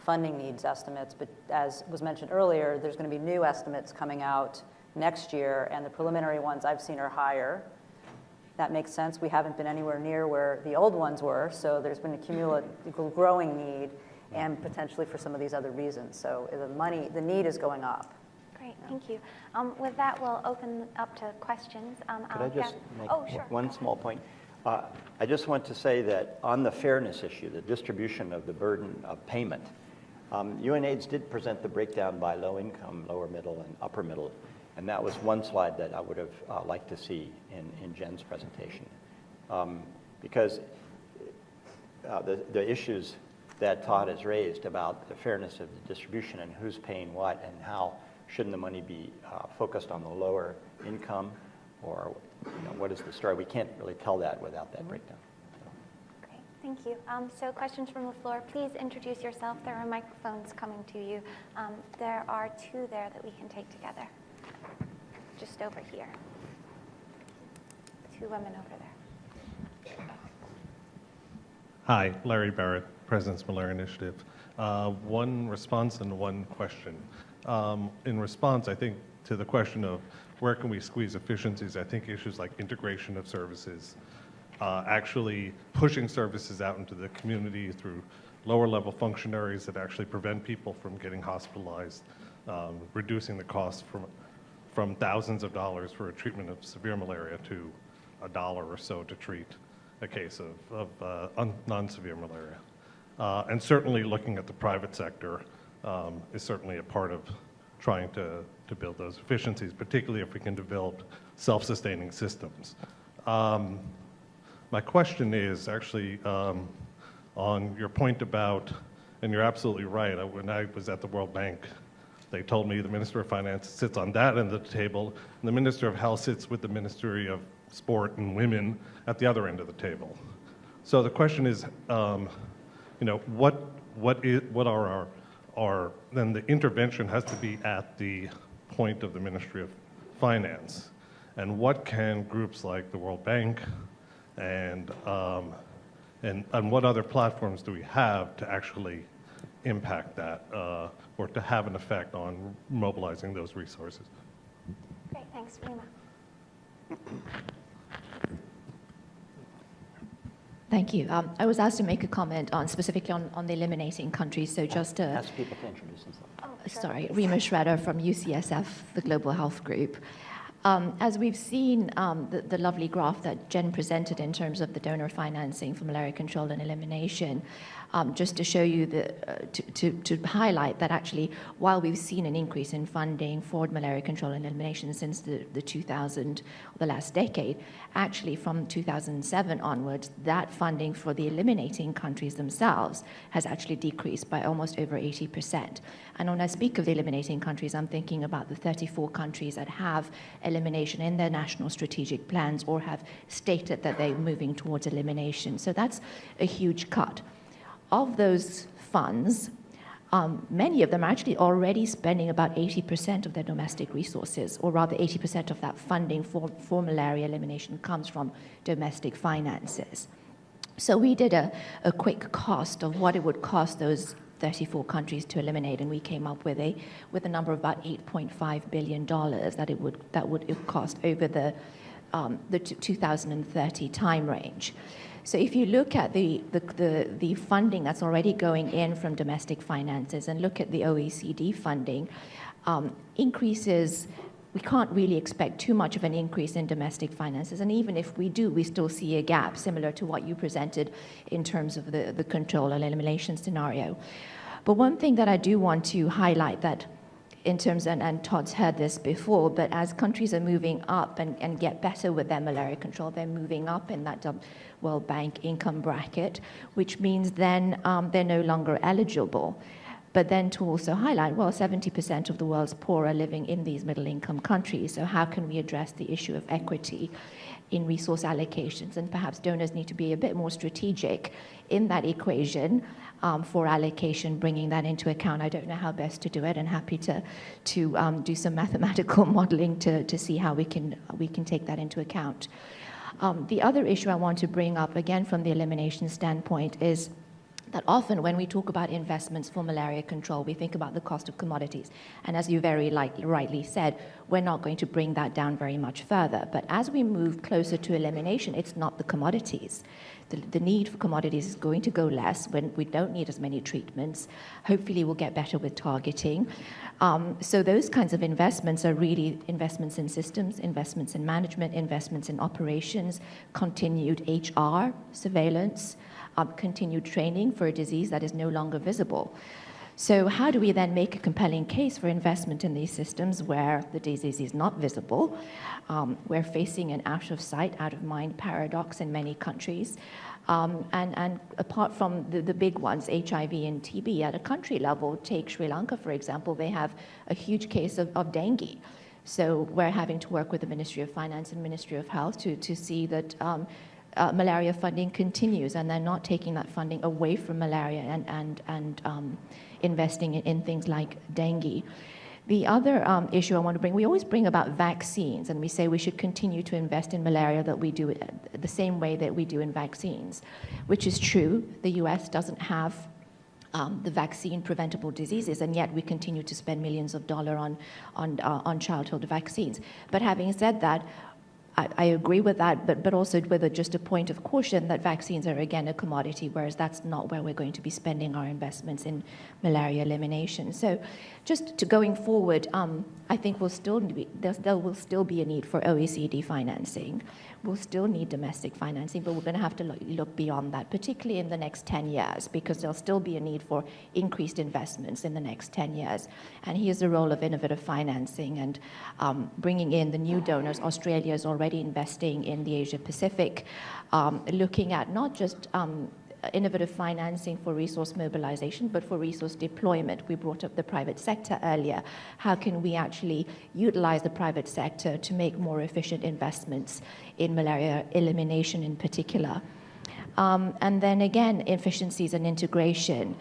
funding needs estimates, but as was mentioned earlier, there's going to be new estimates coming out next year, and the preliminary ones I've seen are higher. That makes sense. We haven't been anywhere near where the old ones were, so there's been a cumulative growing need, and potentially for some of these other reasons. So the need is going up. Great, thank you. With that, we'll open up to questions. Could I just make sure. one small point? I just want to say that on the fairness issue, the distribution of the burden of payment, UNAIDS did present the breakdown by low income, lower middle, and upper middle, and that was one slide that I would have liked to see in Jen's presentation. Because the issues that Todd has raised about the fairness of the distribution and who's paying what and how shouldn't the money be focused on the lower income, or what is the story? We can't really tell that without that breakdown. Great, thank you. So questions from the floor. Please introduce yourself. There are microphones coming to you. There are two there that we can take together. Just over here. Two women over there. Hi, Larry Barrett, President's Malaria Initiative. One response and one question. In response, I think, to the question of where can we squeeze efficiencies, I think issues like integration of services, actually pushing services out into the community through lower level functionaries that actually prevent people from getting hospitalized, reducing the cost from thousands of dollars for a treatment of severe malaria to $1 or so to treat a case of non-severe malaria. And certainly looking at the private sector is certainly a part of trying to build those efficiencies, particularly if we can develop self-sustaining systems. My question is actually on your point about, and you're absolutely right, when I was at the World Bank, they told me the Minister of Finance sits on that end of the table, and the Minister of Health sits with the Ministry of Sport and Women at the other end of the table. So the question is, what are our, then the intervention has to be at the point of the Ministry of Finance. And what can groups like the World Bank and what other platforms do we have to actually impact that or to have an effect on mobilizing those resources? Great, thanks. Rima. Thank you. I was asked to make a comment on specifically on the eliminating countries. So just to Ask people to introduce themselves. Oh, sure. sorry, Rima Schroeder from UCSF, the Global Health Group. As we've seen the lovely graph that Jen presented in terms of the donor financing for malaria control and elimination, just to show you to highlight that actually, while we've seen an increase in funding for malaria control and elimination since the last decade, actually from 2007 onwards, that funding for the eliminating countries themselves has actually decreased by almost over 80%. And when I speak of the eliminating countries, I'm thinking about the 34 countries that have elimination in their national strategic plans or have stated that they're moving towards elimination. So that's a huge cut. Of those funds, many of them are actually already spending about 80% of their domestic resources, or rather 80% of that funding for malaria elimination comes from domestic finances. So we did a quick cost of what it would cost those 34 countries to eliminate, and we came up with a number of about $8.5 billion that would cost over the 2030 time range. So if you look at the funding that's already going in from domestic finances and look at the OECD funding, increases, we can't really expect too much of an increase in domestic finances. And even if we do, we still see a gap similar to what you presented in terms of the control and elimination scenario. But one thing that I do want to highlight that in terms, and Todd's heard this before, but as countries are moving up and get better with their malaria control, they're moving up in that World Bank income bracket, which means then they're no longer eligible. But then to also highlight, well, 70% of the world's poor are living in these middle-income countries, so how can we address the issue of equity in resource allocations? And perhaps donors need to be a bit more strategic in that equation for allocation, bringing that into account. I don't know how best to do it, and happy to do some mathematical modeling to see how we can take that into account. The other issue I want to bring up, again from the elimination standpoint, is that often when we talk about investments for malaria control, we think about the cost of commodities. And as you very rightly said, we're not going to bring that down very much further. But as we move closer to elimination, it's not the commodities. The need for commodities is going to go less when we don't need as many treatments. Hopefully we'll get better with targeting. So those kinds of investments are really investments in systems, investments in management, investments in operations, continued HR, surveillance, continued training for a disease that is no longer visible. So how do we then make a compelling case for investment in these systems where the disease is not visible? We're facing an out of sight, out of mind paradox in many countries. And apart from the big ones, HIV and TB, at a country level, take Sri Lanka, for example, they have a huge case of dengue. So we're having to work with the Ministry of Finance and Ministry of Health to see that malaria funding continues, and they're not taking that funding away from malaria and investing in things like dengue. The other issue I want to bring, we always bring about vaccines, and we say we should continue to invest in malaria that we do it the same way that we do in vaccines, which is true. The US doesn't have the vaccine preventable diseases, and yet we continue to spend millions of dollars on childhood vaccines. But having said that, I agree with that, but also with just a point of caution that vaccines are, again, a commodity, whereas that's not where we're going to be spending our investments in malaria elimination. So just to going forward, I think there will still be a need for OECD financing. We'll still need domestic financing, but we're going to have to look beyond that, particularly in the next 10 years, because there'll still be a need for increased investments in the next 10 years. And here's the role of innovative financing and bringing in the new donors. Australia is already investing in the Asia Pacific, looking at not just innovative financing for resource mobilization, but for resource deployment. We brought up the private sector earlier. How can we actually utilize the private sector to make more efficient investments in malaria elimination in particular? And then again, efficiencies and integration.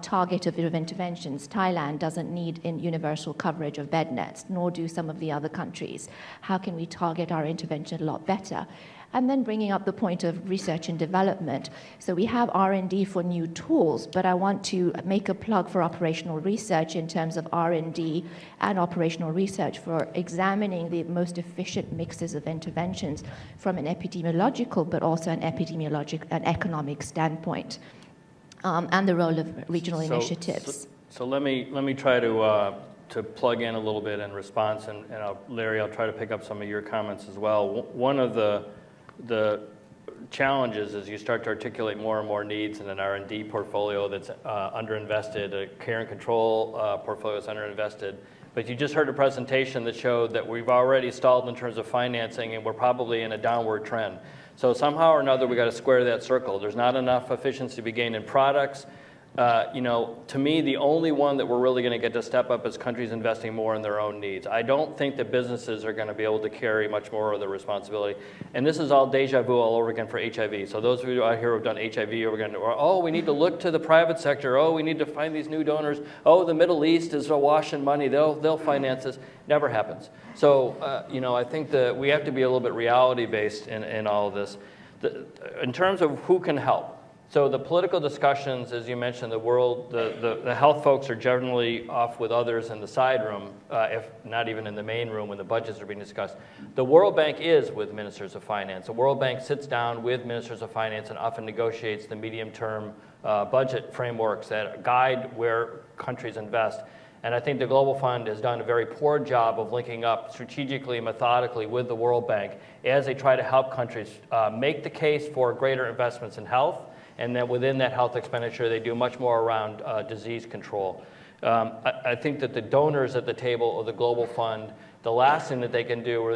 Targeted interventions. Thailand doesn't need universal coverage of bed nets, nor do some of the other countries. How can we target our intervention a lot better? And then bringing up the point of research and development. So we have R&D for new tools, but I want to make a plug for operational research in terms of R&D and operational research for examining the most efficient mixes of interventions from an epidemiological, but also an economic standpoint. And the role of regional initiatives. So let me try to plug in a little bit in response, and Larry, I'll try to pick up some of your comments as well. One of the challenges is you start to articulate more and more needs in an R&D portfolio that's underinvested, a care and control portfolio that's underinvested. But you just heard a presentation that showed that we've already stalled in terms of financing, and we're probably in a downward trend. So somehow or another, we got to square that circle. There's not enough efficiency to be gained in products. To me, the only one that we're really going to get to step up is countries investing more in their own needs. I don't think that businesses are going to be able to carry much more of the responsibility. And this is all deja vu all over again for HIV. So those of you out here who have done HIV, we're going to, oh, we need to look to the private sector. Oh, we need to find these new donors. Oh, the Middle East is awash in money. They'll finance this. Never happens. So, I think that we have to be a little bit reality-based in all of this. In terms of who can help. So the political discussions, as you mentioned, the health folks are generally off with others in the side room, if not even in the main room when the budgets are being discussed. The World Bank is with ministers of finance. The World Bank sits down with ministers of finance and often negotiates the medium-term budget frameworks that guide where countries invest. And I think the Global Fund has done a very poor job of linking up strategically and methodically with the World Bank as they try to help countries make the case for greater investments in health. And then within that health expenditure, they do much more around disease control. I think that the donors at the table of the Global Fund, the last thing that they can do,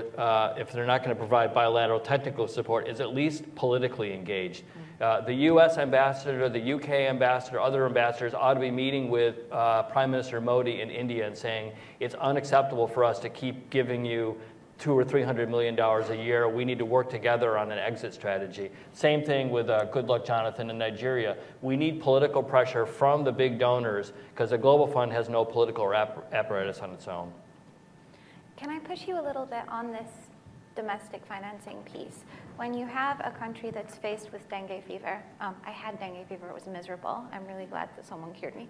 if they're not going to provide bilateral technical support, is at least politically engaged. The U.S. ambassador, the UK ambassador, other ambassadors ought to be meeting with Prime Minister Modi in India and saying, it's unacceptable for us to keep giving you $200 or $300 million a year. We need to work together on an exit strategy. Same thing with Good Luck Jonathan in Nigeria. We need political pressure from the big donors because the Global Fund has no political apparatus on its own. Can I push you a little bit on this domestic financing piece. When you have a country that's faced with dengue fever, I had dengue fever, it was miserable. I'm really glad that someone cured me.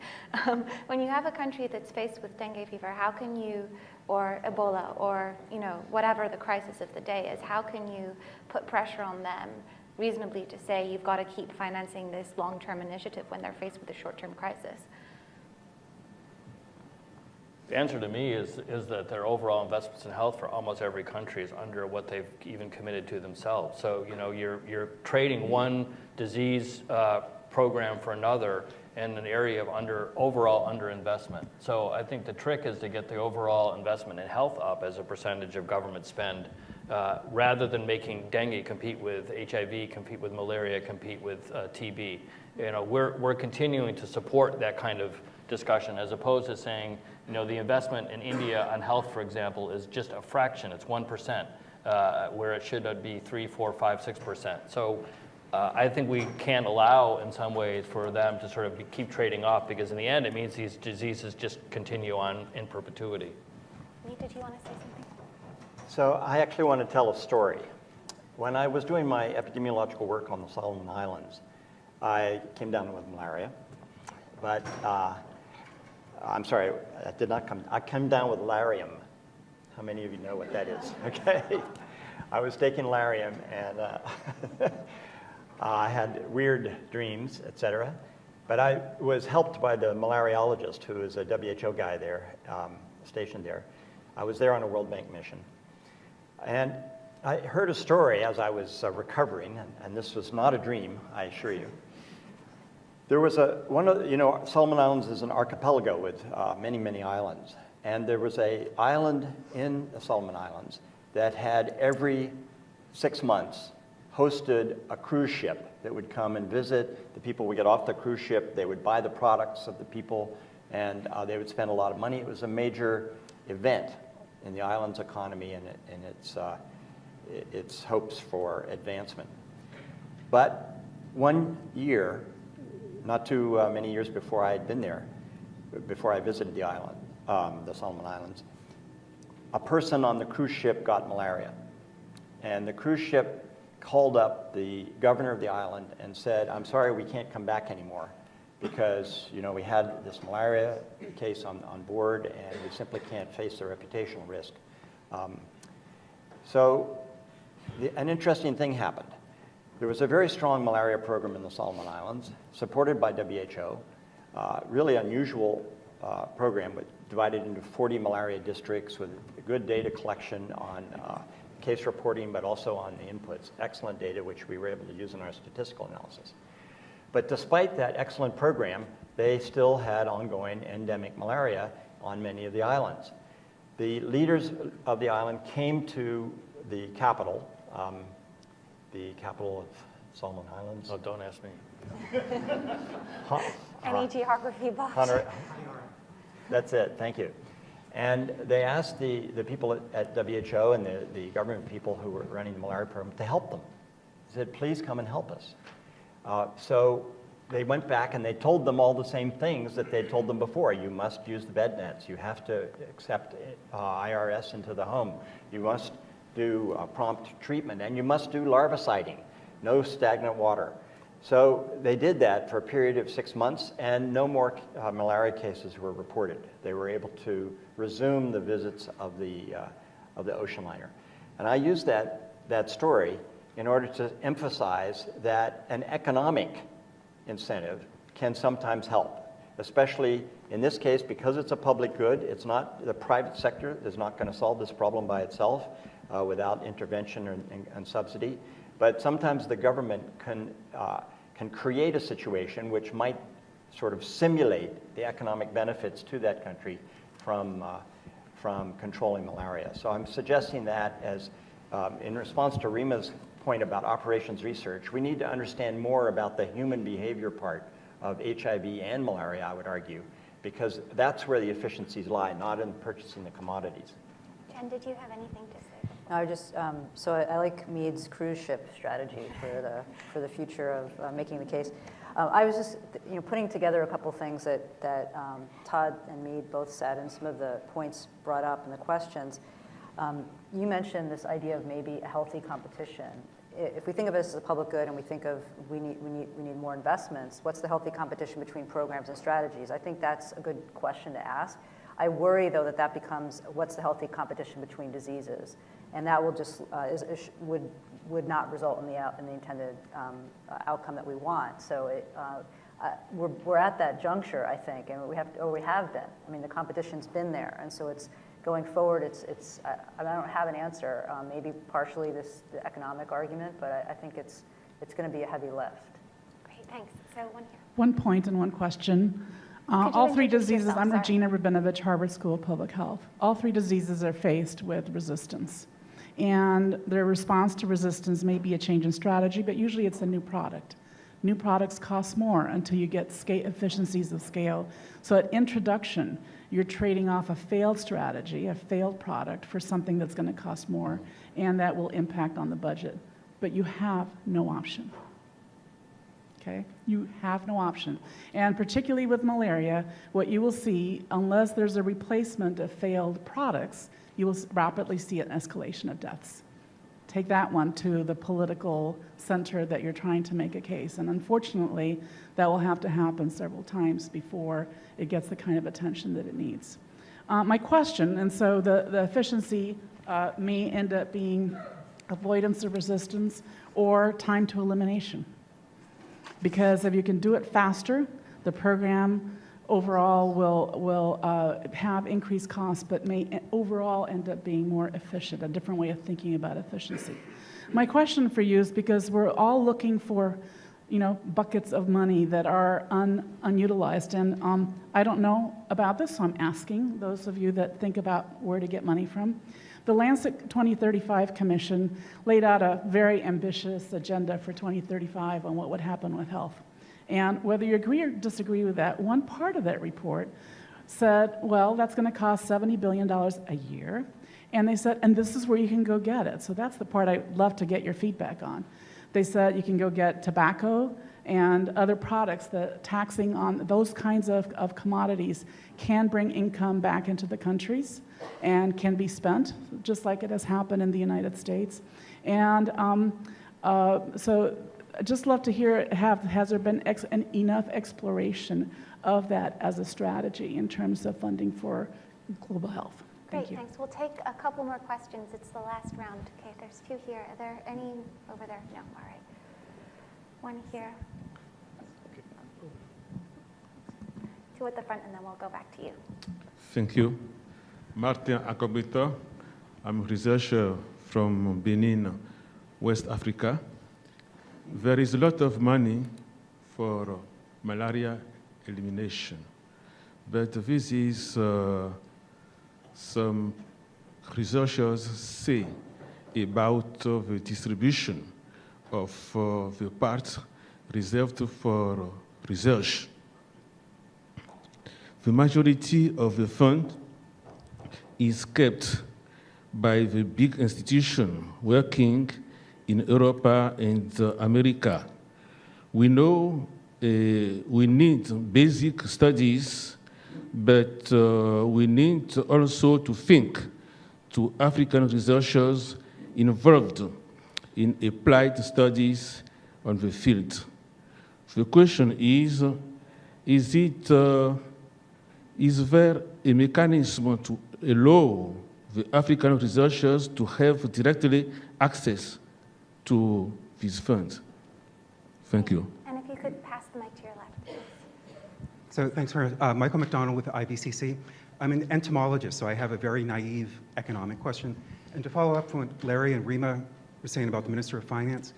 When you have a country that's faced with dengue fever, how can you, or Ebola, or whatever the crisis of the day is, how can you put pressure on them reasonably to say you've got to keep financing this long-term initiative when they're faced with a short-term crisis? The answer to me is that their overall investments in health for almost every country is under what they've even committed to themselves. So you're trading one disease program for another in an area of overall underinvestment. So I think the trick is to get the overall investment in health up as a percentage of government spend, rather than making dengue compete with HIV, compete with malaria, compete with TB. We're continuing to support that kind of discussion, as opposed to saying, the investment in India on health, for example, is just a fraction. It's 1%, where it should be 3, 4, 5, 6%. So I think we can't allow, in some ways, for them to sort of keep trading off, because in the end, it means these diseases just continue on in perpetuity. Nita, do you want to say something? So I actually want to tell a story. When I was doing my epidemiological work on the Solomon Islands, I came down with malaria, but I'm sorry, I came down with larium. How many of you know what that is? Okay. I was taking larium, and I had weird dreams, etc. But I was helped by the malariologist, who is a WHO guy there, stationed there. I was there on a World Bank mission. And I heard a story as I was recovering, and this was not a dream, I assure you. There was Solomon Islands is an archipelago with many, many islands. And there was an island in the Solomon Islands that had every 6 months hosted a cruise ship that would come and visit. The people would get off the cruise ship, they would buy the products of the people, and they would spend a lot of money. It was a major event in the island's economy and its hopes for advancement. But one year, not too many years before I had been there, before I visited the island, the Solomon Islands, a person on the cruise ship got malaria. And the cruise ship called up the governor of the island and said, "I'm sorry, we can't come back anymore because we had this malaria case on board and we simply can't face the reputational risk." An interesting thing happened. There was a very strong malaria program in the Solomon Islands, supported by WHO, really unusual program, divided into 40 malaria districts with good data collection on case reporting, but also on the inputs. Excellent data, which we were able to use in our statistical analysis. But despite that excellent program, they still had ongoing endemic malaria on many of the islands. The leaders of the island came to the capital of Solomon Islands. Oh, don't ask me. Any geography buffs? That's it, thank you. And they asked the people at WHO and the government people who were running the malaria program to help them. They said, "Please come and help us." So they went back and they told them all the same things that they'd told them before. You must use the bed nets. You have to accept IRS into the home. You must do prompt treatment, and you must do larviciding. No stagnant water. So they did that for a period of 6 months, and no more malaria cases were reported. They were able to resume the visits of the ocean liner. And I used that story in order to emphasize that an economic incentive can sometimes help, especially in this case because it's a public good. It's not, the private sector is not going to solve this problem by itself without intervention and subsidy. But sometimes the government can create a situation which might sort of simulate the economic benefits to that country from controlling malaria. So I'm suggesting that as in response to Rima's point about operations research, we need to understand more about the human behavior part of HIV and malaria, I would argue, because that's where the efficiencies lie, not in purchasing the commodities. Jen, did you have anything to say? No, I like Mead's cruise ship strategy for the future of making the case. I was just putting together a couple things that Todd and Mead both said, and some of the points brought up in the questions. You mentioned this idea of maybe a healthy competition. If we think of it as a public good and we think of we need more investments, what's the healthy competition between programs and strategies? I think that's a good question to ask. I worry, though, that that becomes what's the healthy competition between diseases, and that will just would not result in the intended outcome that we want. So we're at that juncture, I think, and we have been. I mean, the competition's been there, and so it's going forward. I don't have an answer. Maybe partially the economic argument, but I think it's going to be a heavy lift. Great, thanks. So one here. One point and one question. All three diseases, I'm Regina Rabinovich, Harvard School of Public Health. All three diseases are faced with resistance. And their response to resistance may be a change in strategy, but usually it's a new product. New products cost more until you get efficiencies of scale. So at introduction, you're trading off a failed strategy, a failed product, for something that's going to cost more, and that will impact on the budget. But you have no option. Okay? You have no option. And particularly with malaria, what you will see, unless there's a replacement of failed products, you will rapidly see an escalation of deaths. Take that one to the political center that you're trying to make a case. And unfortunately, that will have to happen several times before it gets the kind of attention that it needs. My question, and so the efficiency may end up being avoidance of resistance or time to elimination. Because if you can do it faster, the program overall will have increased costs, but may overall end up being more efficient, a different way of thinking about efficiency. My question for you is, because we're all looking for, buckets of money that are unutilized, and I don't know about this, so I'm asking those of you that think about where to get money from. The Lancet 2035 Commission laid out a very ambitious agenda for 2035 on what would happen with health. And whether you agree or disagree with that, one part of that report said, well, that's going to cost $70 billion a year. And they said, and this is where you can go get it. So that's the part I'd love to get your feedback on. They said you can go get tobacco and other products. That taxing on those kinds of commodities can bring income back into the countries and can be spent, just like it has happened in the United States. And so I'd just love to hear, has there been enough exploration of that as a strategy in terms of funding for global health? Great, thanks. We'll take a couple more questions. It's the last round. Okay, there's two here. Are there any over there? No, all right. One here. Two at the front, and then we'll go back to you. Thank you. Martin Akobito. I'm a researcher from Benin, West Africa. There is a lot of money for malaria elimination, but this is some researchers say about the distribution of the parts reserved for research. The majority of the fund is kept by the big institution working in Europe and America. We know we need basic studies, but we need also to think to African researchers involved in applied studies on the field. The question is there a mechanism to allow the African researchers to have directly access to these funds? Thank you. And if you could pass the mic to your left, please. So thanks for Michael McDonald with the IBCC. I'm an entomologist, so I have a very naive economic question. And to follow up from what Larry and Rima were saying about the Minister of Finance,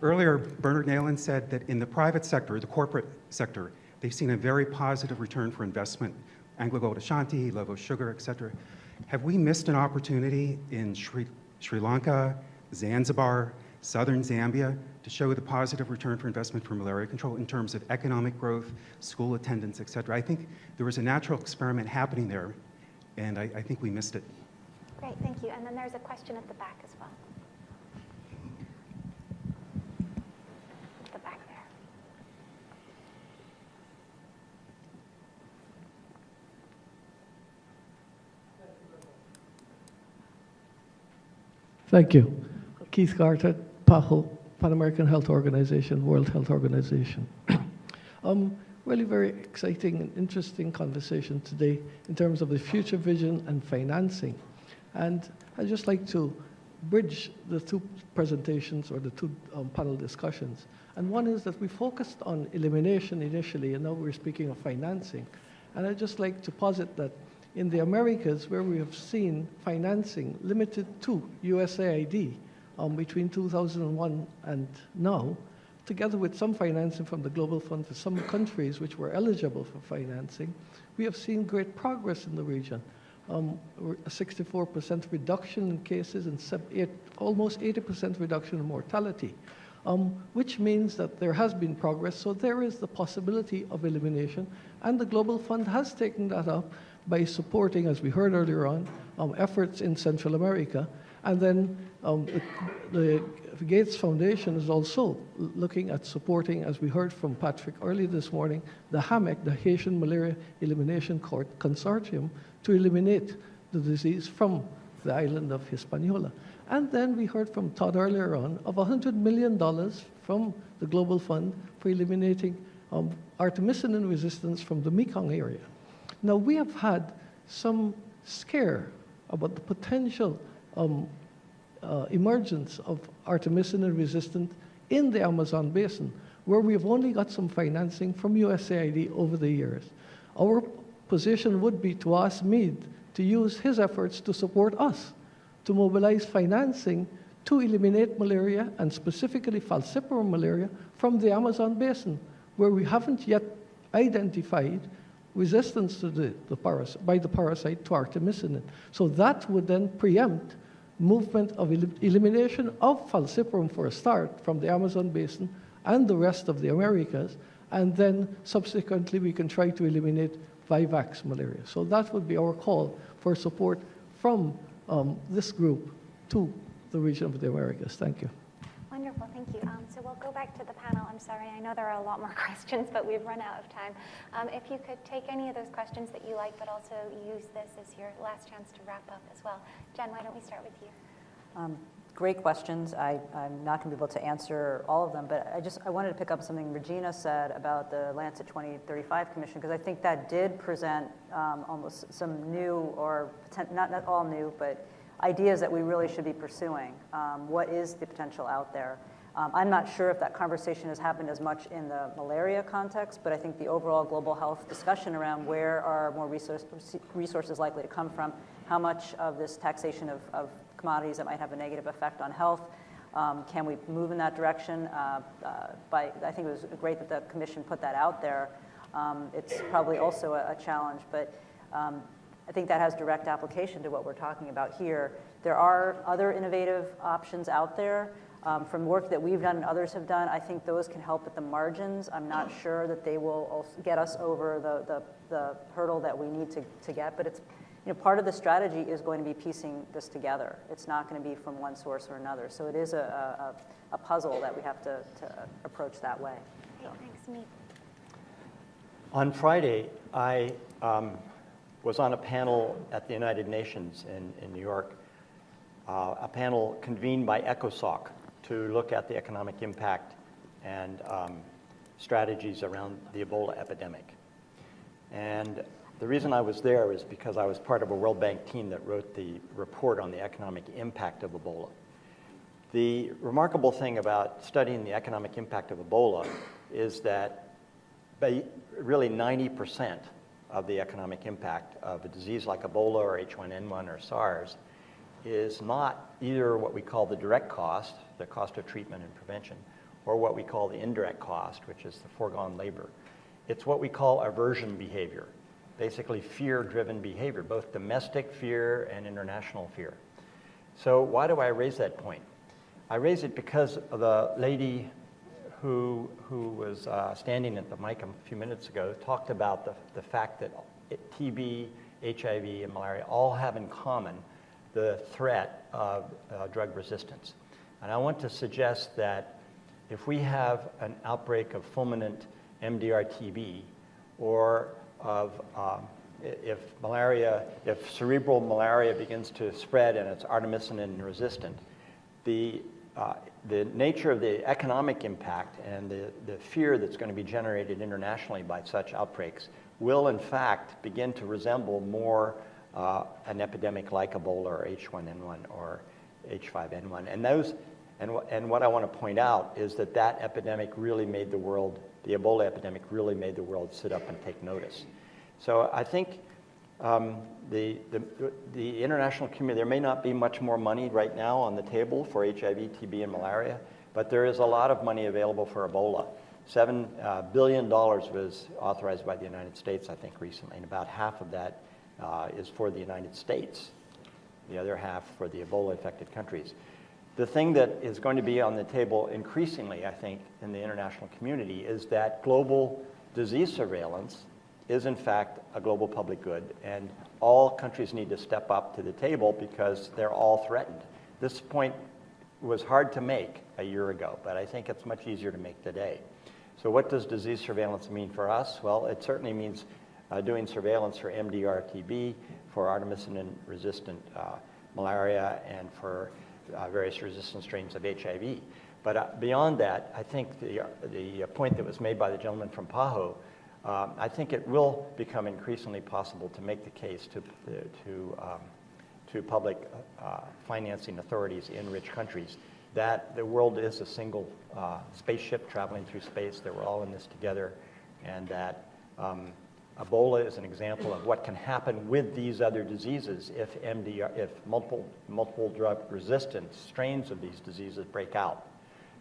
earlier Bernard Nalen said that in the private sector, the corporate sector, they've seen a very positive return for investment. AngloGold Ashanti, Lovo Sugar, et cetera. Have we missed an opportunity in Sri Lanka, Zanzibar, southern Zambia to show the positive return for investment for malaria control in terms of economic growth, school attendance, et cetera? I think there was a natural experiment happening there, and I think we missed it. Great, thank you. And then there's a question at the back as well. At the back there. Thank you. Keith Carter, PAHO, Pan American Health Organization, World Health Organization. Really very exciting and interesting conversation today in terms of the future vision and financing. And I'd just like to bridge the two presentations or the two panel discussions. And one is that we focused on elimination initially, and now we're speaking of financing. And I'd just like to posit that in the Americas, where we have seen financing limited to USAID between 2001 and now, together with some financing from the Global Fund for some countries which were eligible for financing, we have seen great progress in the region. A 64% reduction in cases and almost 80% reduction in mortality, which means that there has been progress. So there is the possibility of elimination, and the Global Fund has taken that up by supporting, as we heard earlier on, efforts in Central America. And then the Gates Foundation is also looking at supporting, as we heard from Patrick early this morning, the HAMEC, the Haitian Malaria Elimination Consortium, to eliminate the disease from the island of Hispaniola. And then we heard from Todd earlier on of $100 million from the Global Fund for eliminating artemisinin resistance from the Mekong area. Now, we have had some scare about the potential emergence of artemisinin resistant in the Amazon basin, where we have only got some financing from USAID over the years. Our position would be to ask Mead to use his efforts to support us, to mobilize financing to eliminate malaria, and specifically falciparum malaria, from the Amazon basin, where we haven't yet identified resistance to by the parasite to artemisinin. So that would then preempt movement of elimination of falciparum for a start from the Amazon basin and the rest of the Americas, and then subsequently we can try to eliminate vivax malaria. So that would be our call for support from this group to the region of the Americas. Thank you. Wonderful, thank you. So we'll go back to the panel. I'm sorry, I know there are a lot more questions, but we've run out of time. If you could take any of those questions that you like, but also use this as your last chance to wrap up as well. Jen, why don't we start with you? Great questions. I'm not going to be able to answer all of them, but I wanted to pick up something Regina said about the Lancet 2035 Commission, because I think that did present almost some new, or not all new, but ideas that we really should be pursuing. What is the potential out there? I'm not sure if that conversation has happened as much in the malaria context, but I think the overall global health discussion around where are more resources likely to come from, how much of this taxation of commodities that might have a negative effect on health, can we move in that direction? I think it was great that the Commission put that out there. It's probably also a challenge, but I think that has direct application to what we're talking about here. There are other innovative options out there from work that we've done and others have done. I think those can help at the margins. I'm not sure that they will also get us over the hurdle that we need to get, but it's, part of the strategy is going to be piecing this together. It's not going to be from one source or another. So it is a puzzle that we have to approach that way. Great, thanks, Mead. On Friday, I was on a panel at the United Nations in New York, a panel convened by ECOSOC to look at the economic impact and strategies around the Ebola epidemic. And the reason I was there is because I was part of a World Bank team that wrote the report on the economic impact of Ebola. The remarkable thing about studying the economic impact of Ebola is that really 90% of the economic impact of a disease like Ebola or H1N1 or SARS is not either what we call the direct cost, the cost of treatment and prevention, or what we call the indirect cost, which is the foregone labor. It's what we call aversion behavior, basically fear-driven behavior, both domestic fear and international fear. So why do I raise that point? I raise it because of the lady who was standing at the mic a few minutes ago talked about the fact that TB, HIV, and malaria all have in common the threat of drug resistance. And I want to suggest that if we have an outbreak of fulminant MDR-TB, or if cerebral malaria begins to spread and it's artemisinin resistant, the nature of the economic impact and the fear that's going to be generated internationally by such outbreaks will in fact begin to resemble more an epidemic like Ebola or H1N1 or H5N1. And what I want to point out is that that epidemic really made the world, the Ebola epidemic really made the world sit up and take notice. So I think the international community, there may not be much more money right now on the table for HIV, TB, and malaria, but there is a lot of money available for Ebola. $7 billion was authorized by the United States, I think, recently, and about half of that is for the United States, the other half for the Ebola-affected countries. The thing that is going to be on the table increasingly, I think, in the international community is that global disease surveillance is in fact a global public good, and all countries need to step up to the table because they're all threatened. This point was hard to make a year ago, but I think it's much easier to make today. So what does disease surveillance mean for us? Well, it certainly means doing surveillance for MDR-TB, for artemisinin-resistant malaria, and for various resistant strains of HIV. But beyond that, I think the point that was made by the gentleman from PAHO, I think it will become increasingly possible to make the case to public financing authorities in rich countries that the world is a single spaceship traveling through space, that we're all in this together, and that Ebola is an example of what can happen with these other diseases if multiple drug resistant strains of these diseases break out.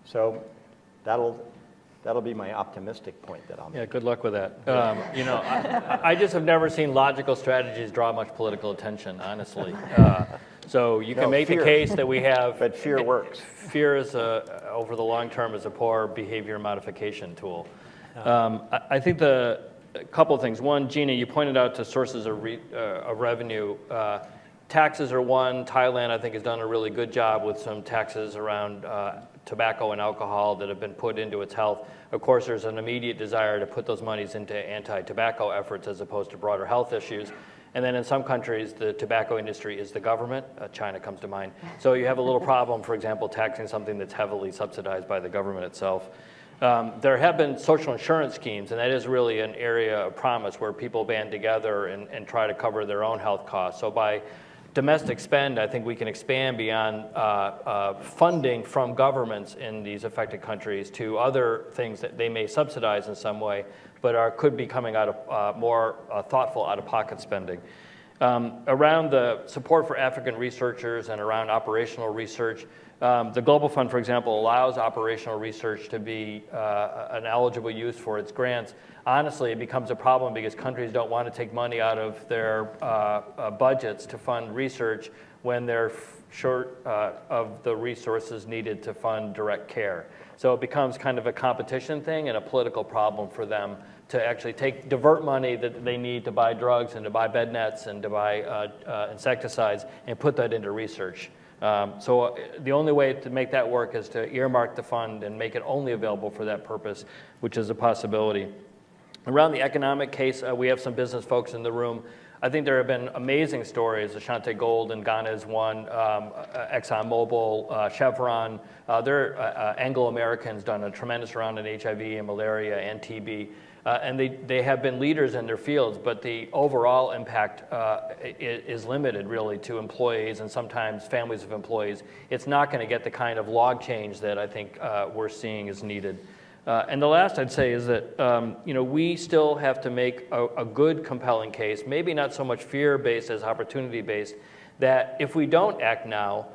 So that'll be my optimistic point that I'll make. Yeah, good luck with that. You know, I just have never seen logical strategies draw much political attention, honestly. So you can make the case that we have... But fear works. Fear is, over the long term, is a poor behavior modification tool. I think a couple of things. One, Gina, you pointed out to sources of revenue. Taxes are one. Thailand, I think, has done a really good job with some taxes around tobacco and alcohol that have been put into its health. Of course, there's an immediate desire to put those monies into anti-tobacco efforts as opposed to broader health issues. And then in some countries, the tobacco industry is the government. China comes to mind. So you have a little problem, for example, taxing something that's heavily subsidized by the government itself. There have been social insurance schemes, and that is really an area of promise where people band together and try to cover their own health costs. So by domestic spend, I think we can expand beyond funding from governments in these affected countries to other things that they may subsidize in some way, but could be coming out of more thoughtful out-of-pocket spending. Around the support for African researchers and around operational research, the Global Fund, for example, allows operational research to be an eligible use for its grants. Honestly, it becomes a problem because countries don't want to take money out of their budgets to fund research when they're short of the resources needed to fund direct care. So it becomes kind of a competition thing and a political problem for them to actually divert money that they need to buy drugs and to buy bed nets and to buy insecticides and put that into research. So the only way to make that work is to earmark the fund and make it only available for that purpose, which is a possibility. Around the economic case, we have some business folks in the room. I think there have been amazing stories. Ashanti Gold in Ghana is one, ExxonMobil, Chevron. Anglo-Americans done a tremendous amount in HIV and malaria and TB. And they have been leaders in their fields, but the overall impact is limited really to employees and sometimes families of employees. It's not going to get the kind of log change that I think we're seeing is needed. And the last I'd say is that we still have to make a good, compelling case, maybe not so much fear-based as opportunity-based, that if we don't act now,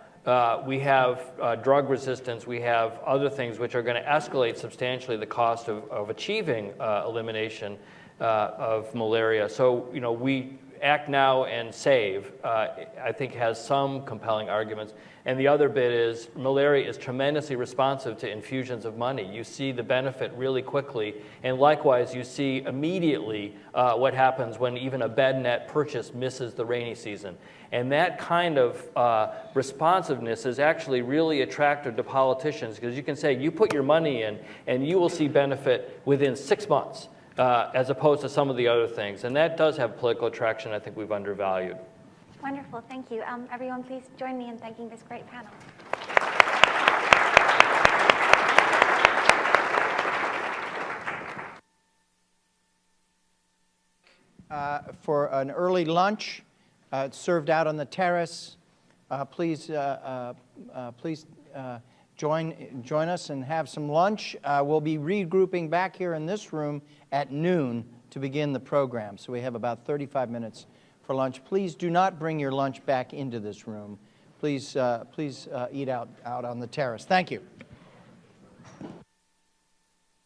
we have drug resistance, we have other things which are going to escalate substantially the cost of achieving elimination of malaria. So, we act now and save, I think has some compelling arguments. And the other bit is malaria is tremendously responsive to infusions of money. You see the benefit really quickly. And likewise, you see immediately what happens when even a bed net purchase misses the rainy season. And that kind of responsiveness is actually really attractive to politicians because you can say, you put your money in and you will see benefit within 6 months as opposed to some of the other things. And that does have political attraction I think we've undervalued. Wonderful, thank you. Everyone please join me in thanking this great panel. for an early lunch. It's served out on the terrace. Please join us and have some lunch. We'll be regrouping back here in this room at noon to begin the program. So we have about 35 minutes for lunch. Please do not bring your lunch back into this room. Please eat out on the terrace. Thank you.